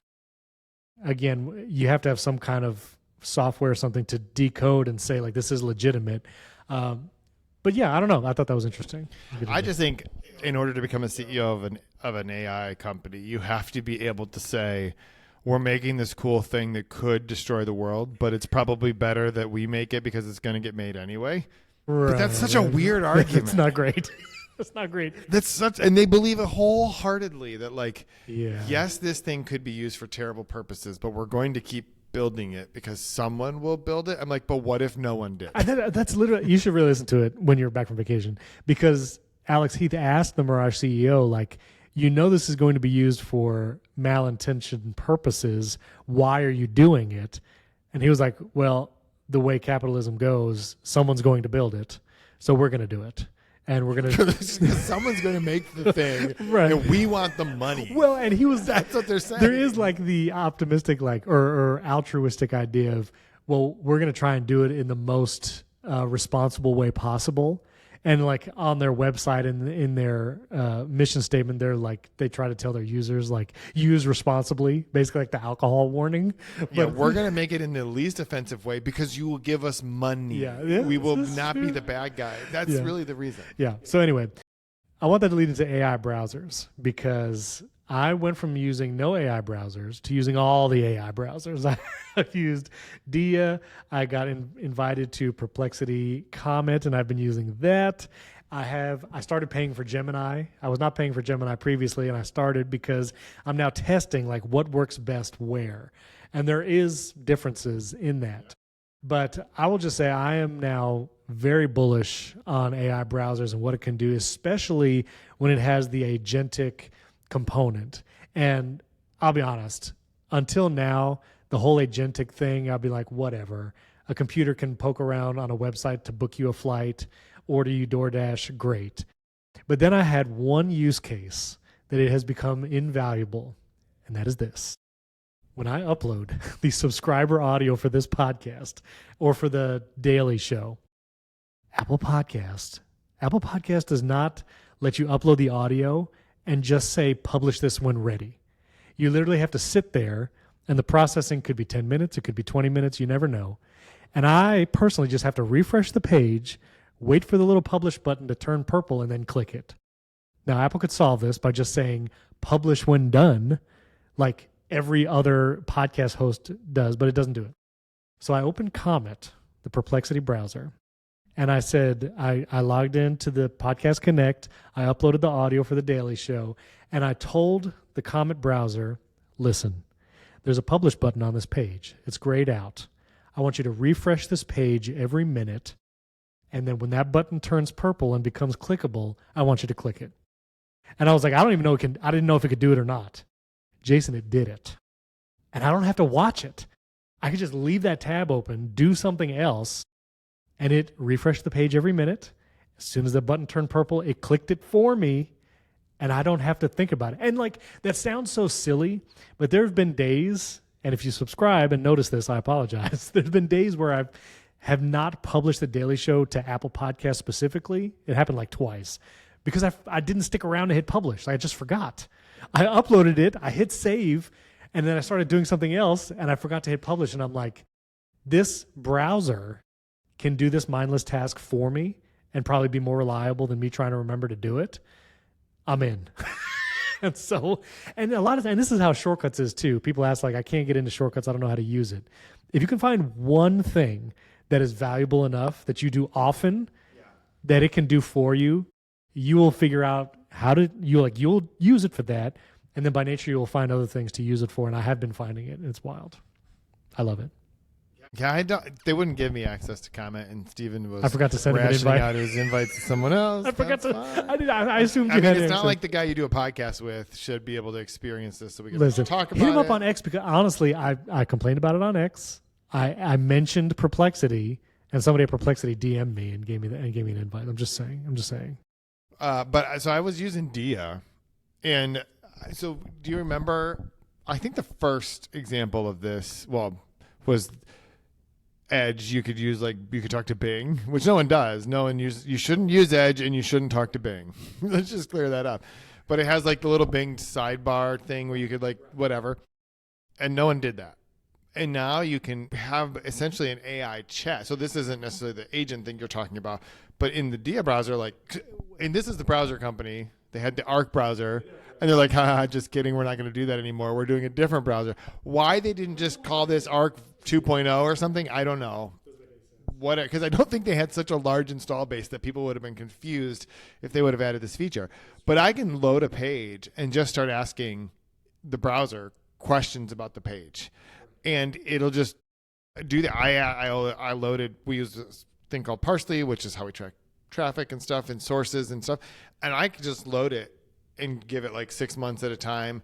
Again, you have to have some kind of software or something to decode and say, like, this is legitimate. But yeah, I don't know. I thought that was interesting. I just think in order to become a CEO of an AI company, you have to be able to say, we're making this cool thing that could destroy the world, but it's probably better that we make it because it's going to get made anyway. Right. But that's such a weird argument. It's not great. It's not great. And they believe it wholeheartedly that, like, yes, this thing could be used for terrible purposes, but we're going to keep building it because someone will build it. I'm like, but what if no one did? That's literally, you should really listen to it when you're back from vacation, because Alex Heath asked the Mirage CEO, like, this is going to be used for malintentioned purposes. Why are you doing it? And he was like, well, the way capitalism goes, someone's going to build it, so we're going to do it. And we're going to... Someone's going to make the thing, right, and we want the money. Well, and he was... That's what they're saying. There is like the optimistic, like, or altruistic idea of, well, we're going to try and do it in the most responsible way possible. And like on their website and in their mission statement, they try to tell their users, like, use responsibly, basically like the alcohol warning. But we're going to make it in the least offensive way because you will give us money. Yeah, we will not be the bad guy. That's really the reason. Yeah. So anyway, I want that to lead into AI browsers, because I went from using no AI browsers to using all the AI browsers. I've used Dia. I got invited to Perplexity Comet, and I've been using that. I started paying for Gemini. I was not paying for Gemini previously, and I started because I'm now testing like what works best where. And there is differences in that. But I will just say I am now very bullish on AI browsers and what it can do, especially when it has the agentic component. And I'll be honest, until now, the whole agentic thing, I'll be like, whatever. A computer can poke around on a website to book you a flight, order you DoorDash, great. But then I had one use case that it has become invaluable, and that is this. When I upload the subscriber audio for this podcast or for the daily show, Apple Podcast does not let you upload the audio and just say, publish this when ready. You literally have to sit there, and the processing could be 10 minutes, it could be 20 minutes, you never know. And I personally just have to refresh the page, wait for the little publish button to turn purple, and then click it. Now, Apple could solve this by just saying, publish when done, like every other podcast host does, but it doesn't do it. So I opened Comet, the Perplexity browser, and I said, I logged into the Podcast Connect, I uploaded the audio for the Daily Show, and I told the Comet browser, listen, there's a publish button on this page. It's grayed out. I want you to refresh this page every minute, and then when that button turns purple and becomes clickable, I want you to click it. And I was like, I didn't know if it could do it or not. Jason, it did it. And I don't have to watch it. I could just leave that tab open, do something else, and it refreshed the page every minute. As soon as the button turned purple, it clicked it for me, and I don't have to think about it. And like, that sounds so silly, but there have been days, and if you subscribe and notice this, I apologize. There's been days where I have not published the Daily Show to Apple Podcasts specifically. It happened like twice because I didn't stick around to hit publish. I just forgot. I uploaded it, I hit save, and then I started doing something else, and I forgot to hit publish. And I'm like, this browser can do this mindless task for me and probably be more reliable than me trying to remember to do it. I'm in. And this is how shortcuts is too. People ask, like, I can't get into shortcuts, I don't know how to use it. If you can find one thing that is valuable enough that you do often, that it can do for you, you will figure out you'll use it for that, and then by nature you'll find other things to use it for. And I have been finding it, and it's wild. I love it. Yeah, they wouldn't give me access to comment, and Steven was. I forgot to send him an rationing invite. out his invites to someone else. I forgot to. Fine. I assumed you I mean, had it's access. not like the guy you do a podcast with should be able to experience this, so we can talk about it. Hit him up on X, because honestly, I complained about it on X. I mentioned Perplexity, and somebody at Perplexity DM'd me and gave me an invite. I'm just saying. But so I was using Dia, and so do you remember? I think the first example of this, was Edge. You could talk to Bing, which no one does. You shouldn't use Edge, and you shouldn't talk to Bing. Let's just clear that up. But it has like the little Bing sidebar thing where you could whatever, and no one did that. And now you can have essentially an AI chat. So this isn't necessarily the agent thing you're talking about, but in the Dia browser, and this is the browser company. They had the Arc browser, and they're like, haha, just kidding. We're not going to do that anymore. We're doing a different browser. Why they didn't just call this Arc 2.0 or something, I don't know. Because I don't think they had such a large install base that people would have been confused if they would have added this feature. But I can load a page and just start asking the browser questions about the page. And it'll just do that. I loaded, we use this thing called Parsley, which is how we track traffic and stuff and sources and stuff. And I could just load it and give it 6 months at a time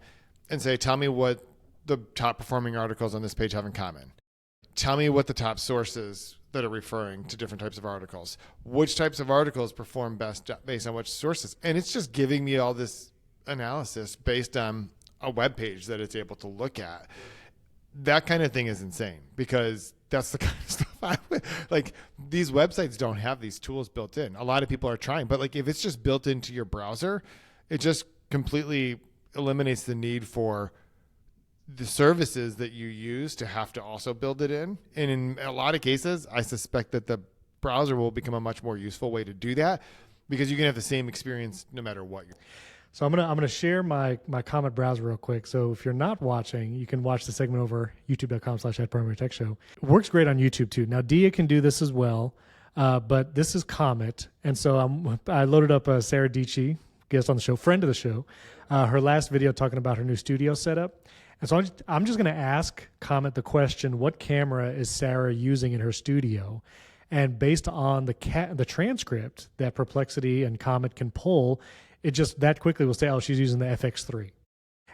and say, tell me what the top performing articles on this page have in common. Tell me what the top sources that are referring to different types of articles. Which types of articles perform best based on which sources. And it's just giving me all this analysis based on a web page that it's able to look at. That kind of thing is insane, because that's the kind of stuff these websites don't have these tools built in. A lot of people are trying, but if it's just built into your browser, it just completely eliminates the need for the services that you use to have to also build it in. And in a lot of cases, I suspect that the browser will become a much more useful way to do that, because you can have the same experience no matter what you're. So I'm gonna share my Comet browser real quick. So if you're not watching, you can watch the segment over youtube.com/@PrimaryTechShow. It works great on YouTube too. Now Dia can do this as well, but this is Comet, and so I loaded up Sarah Dietschy, guest on the show, friend of the show, her last video talking about her new studio setup, And so I'm just going to ask Comet the question, what camera is Sarah using in her studio? And based on the transcript that Perplexity and Comet can pull, it just that quickly will say, oh, she's using the FX3.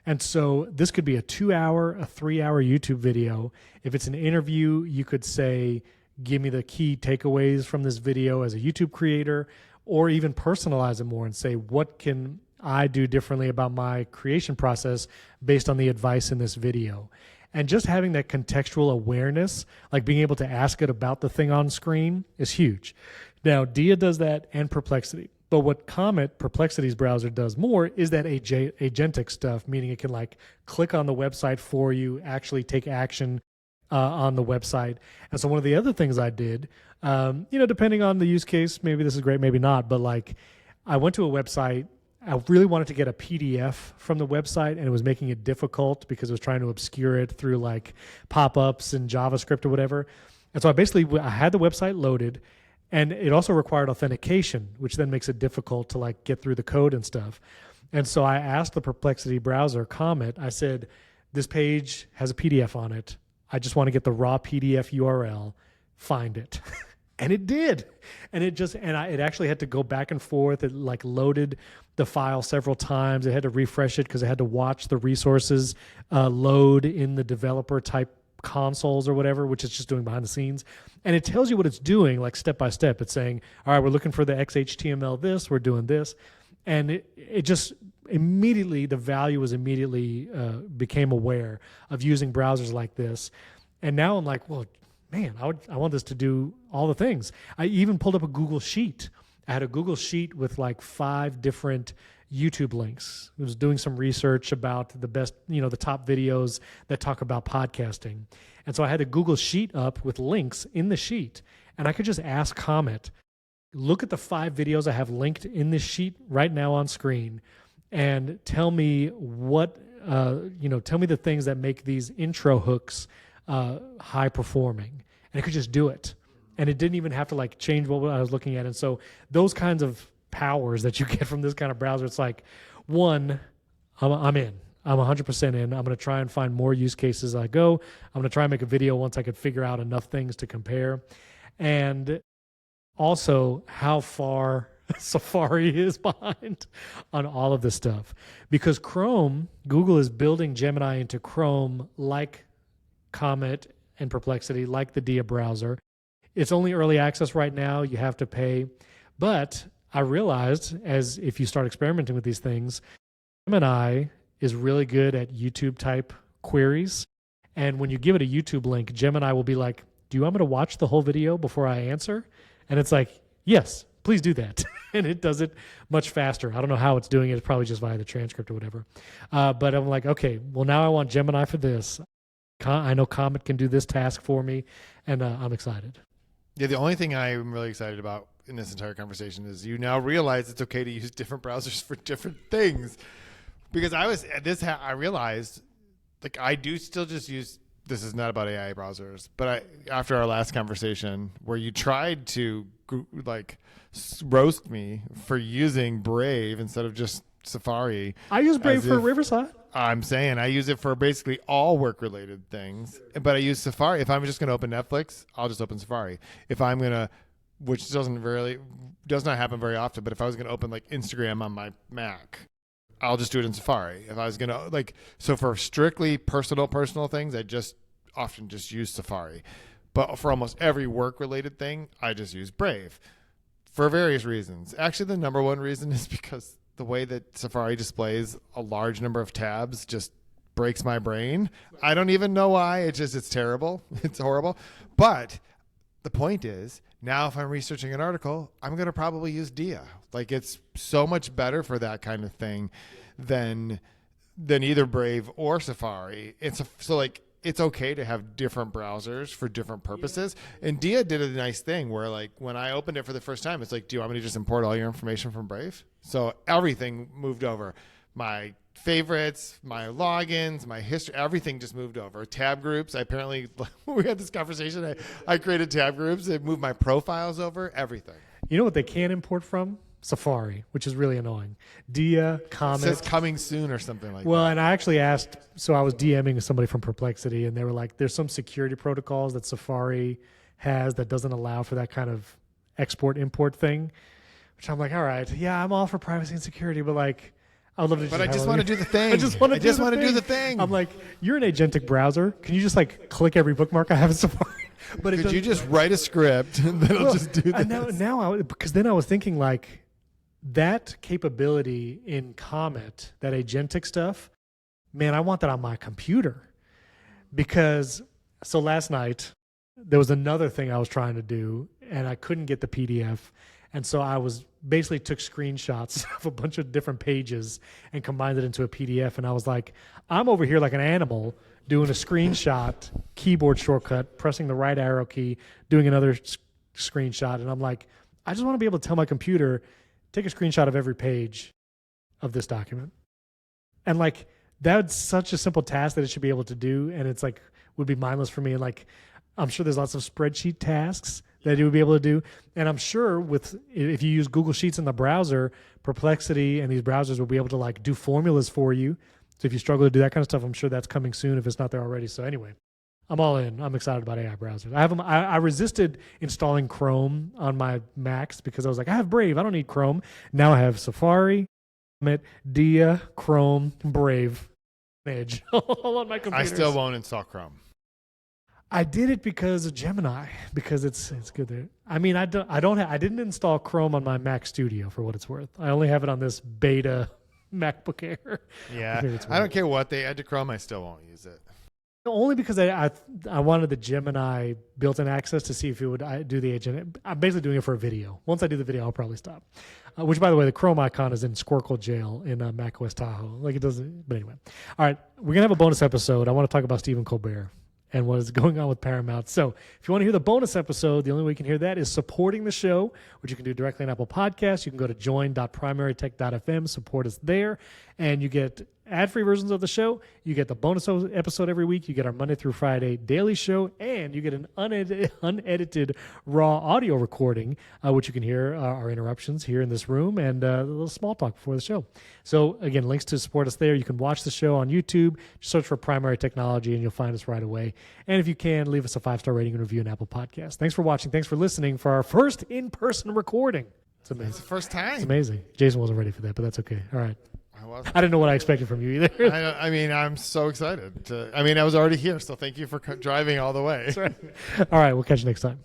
And so this could be a 2-hour, a 3-hour YouTube video. If it's an interview, you could say, give me the key takeaways from this video as a YouTube creator, or even personalize it more and say, what can I do differently about my creation process based on the advice in this video? And just having that contextual awareness, like being able to ask it about the thing on screen, is huge. Now, Dia does that and Perplexity. But what Comet, Perplexity's browser, does more is that agentic stuff, meaning it can like click on the website for you, actually take action on the website. And so one of the other things I did, depending on the use case, maybe this is great, maybe not, but like I went to a website. I really wanted to get a PDF from the website, and it was making it difficult because it was trying to obscure it through like pop-ups and JavaScript or whatever. And so I had the website loaded, and it also required authentication, which then makes it difficult to like get through the code and stuff. And so I asked the Perplexity browser, Comet, I said, this page has a PDF on it. I just want to get the raw PDF URL, find it. And it did. And it actually had to go back and forth. It like loaded the file several times. It had to refresh it because it had to watch the resources load in the developer type consoles or whatever, which it's just doing behind the scenes. And it tells you what it's doing, like step by step. It's saying, all right, we're looking for the XHTML this, we're doing this. And it just immediately, the value was immediately became aware of using browsers like this. And now I'm like, well, man, I want this to do all the things. I even pulled up a Google Sheet. I had a Google Sheet with like 5 different YouTube links. I was doing some research about the best, the top videos that talk about podcasting. And so I had a Google Sheet up with links in the sheet. And I could just ask Comet, look at the 5 videos I have linked in this sheet right now on screen, and tell me tell me the things that make these intro hooks high performing. And it could just do it. And it didn't even have to like change what I was looking at. And so those kinds of powers that you get from this kind of browser, it's like, one, I'm in. I'm 100% in. I'm going to try and find more use cases as I go. I'm going to try and make a video once I could figure out enough things to compare. And also how far Safari is behind on all of this stuff. Because Chrome, Google is building Gemini into Chrome like Comet and Perplexity, like the Dia browser. It's only early access right now. You have to pay. But I realized, as if you start experimenting with these things, Gemini is really good at YouTube type queries. And when you give it a YouTube link, Gemini will be like, do you want me to watch the whole video before I answer? And it's like, yes, please do that. And it does it much faster. I don't know how it's doing it. It's probably just via the transcript or whatever. But I'm like, okay, well, now I want Gemini for this. I know Comet can do this task for me, and I'm excited. Yeah, the only thing I'm really excited about in this entire conversation is you now realize it's okay to use different browsers for different things. Because I realized, like, I do still just use, this is not about AI browsers, but after our last conversation where you tried to like roast me for using Brave instead of just Safari. I use Brave for Riverside. I'm saying I use it for basically all work-related things, but I use Safari. If I'm just going to open Netflix, I'll just open Safari. If I'm going to, which does not happen very often, but if I was going to open like Instagram on my Mac, I'll just do it in Safari. If I was going to so for strictly personal things, I just often just use Safari. But for almost every work-related thing, I just use Brave for various reasons. Actually, the number one reason is because the way that Safari displays a large number of tabs just breaks my brain. I don't even know why. It's terrible. It's horrible. But the point is, now if I'm researching an article, I'm going to probably use Dia. Like, it's so much better for that kind of thing than either Brave or Safari. It's okay to have different browsers for different purposes. And Dia did a nice thing where, like, when I opened it for the first time, it's like, do you want me to just import all your information from Brave? So everything moved over. My favorites, my logins, my history, everything just moved over. Tab groups, we had this conversation. I created tab groups. It moved my profiles over, everything. You know what they can import from? Safari, which is really annoying. Dia, It Comet. says coming soon or something like Well, that. and I actually asked, so I was DMing somebody from Perplexity, and they were like, there's some security protocols that Safari has that doesn't allow for that kind of export-import thing, which I'm like, all right, yeah, I'm all for privacy and security, but like, I would love to But I have just a- want to do the thing. I just want to do the thing. I'm like, you're an agentic browser. Can you just like click every bookmark I have in Safari? But Could you just write a script that'll just do this? Because then I was thinking like that capability in Comet, that agentic stuff, man, I want that on my computer. Because so last night there was another thing I was trying to do and I couldn't get the PDF. And so I was basically took screenshots of a bunch of different pages and combined it into a PDF. And I was like, I'm over here like an animal doing a screenshot, keyboard shortcut, pressing the right arrow key, doing another screenshot. And I'm like, I just want to be able to tell my computer, take a screenshot of every page of this document. And like, that's such a simple task that it should be able to do. And it's like, would be mindless for me. And like, I'm sure there's lots of spreadsheet tasks that it would be able to do. And I'm sure if you use Google Sheets in the browser, Perplexity and these browsers will be able to like do formulas for you. So if you struggle to do that kind of stuff, I'm sure that's coming soon if it's not there already. So anyway, I'm all in. I'm excited about AI browsers. I resisted installing Chrome on my Macs because I was like, I have Brave. I don't need Chrome. Now I have Safari, Dia, Chrome, Brave, Edge all on my computer. I still won't install Chrome. I did it because of Gemini, because it's good there. I mean, I didn't install Chrome on my Mac Studio for what it's worth. I only have it on this beta MacBook Air. Yeah, I don't care what they add to Chrome. I still won't use it. Only because I wanted the Gemini built-in access to see if it would do the agent. I'm basically doing it for a video. Once I do the video, I'll probably stop. Which, by the way, the Chrome icon is in Squircle Jail in macOS Tahoe. Like it doesn't. But anyway, all right, we're gonna have a bonus episode. I want to talk about Stephen Colbert and what is going on with Paramount. So if you want to hear the bonus episode, the only way you can hear that is supporting the show, which you can do directly on Apple Podcasts. You can go to join.primarytech.fm, support us there, and you get ad-free versions of the show. You get the bonus episode every week. You get our Monday through Friday daily show, and you get an unedited raw audio recording, which you can hear our interruptions here in this room and a little small talk before the show. So again, links to support us there. You can watch the show on YouTube. Just search for Primary Technology, and you'll find us right away. And if you can, leave us a 5-star rating and review on Apple Podcasts. Thanks for watching. Thanks for listening for our first in-person recording. It's amazing. It's the first time. It's amazing. Jason wasn't ready for that, but that's okay. All right. I didn't know what I expected from you either. I mean, I'm so excited. I was already here, so thank you for driving all the way. That's right. All right, we'll catch you next time.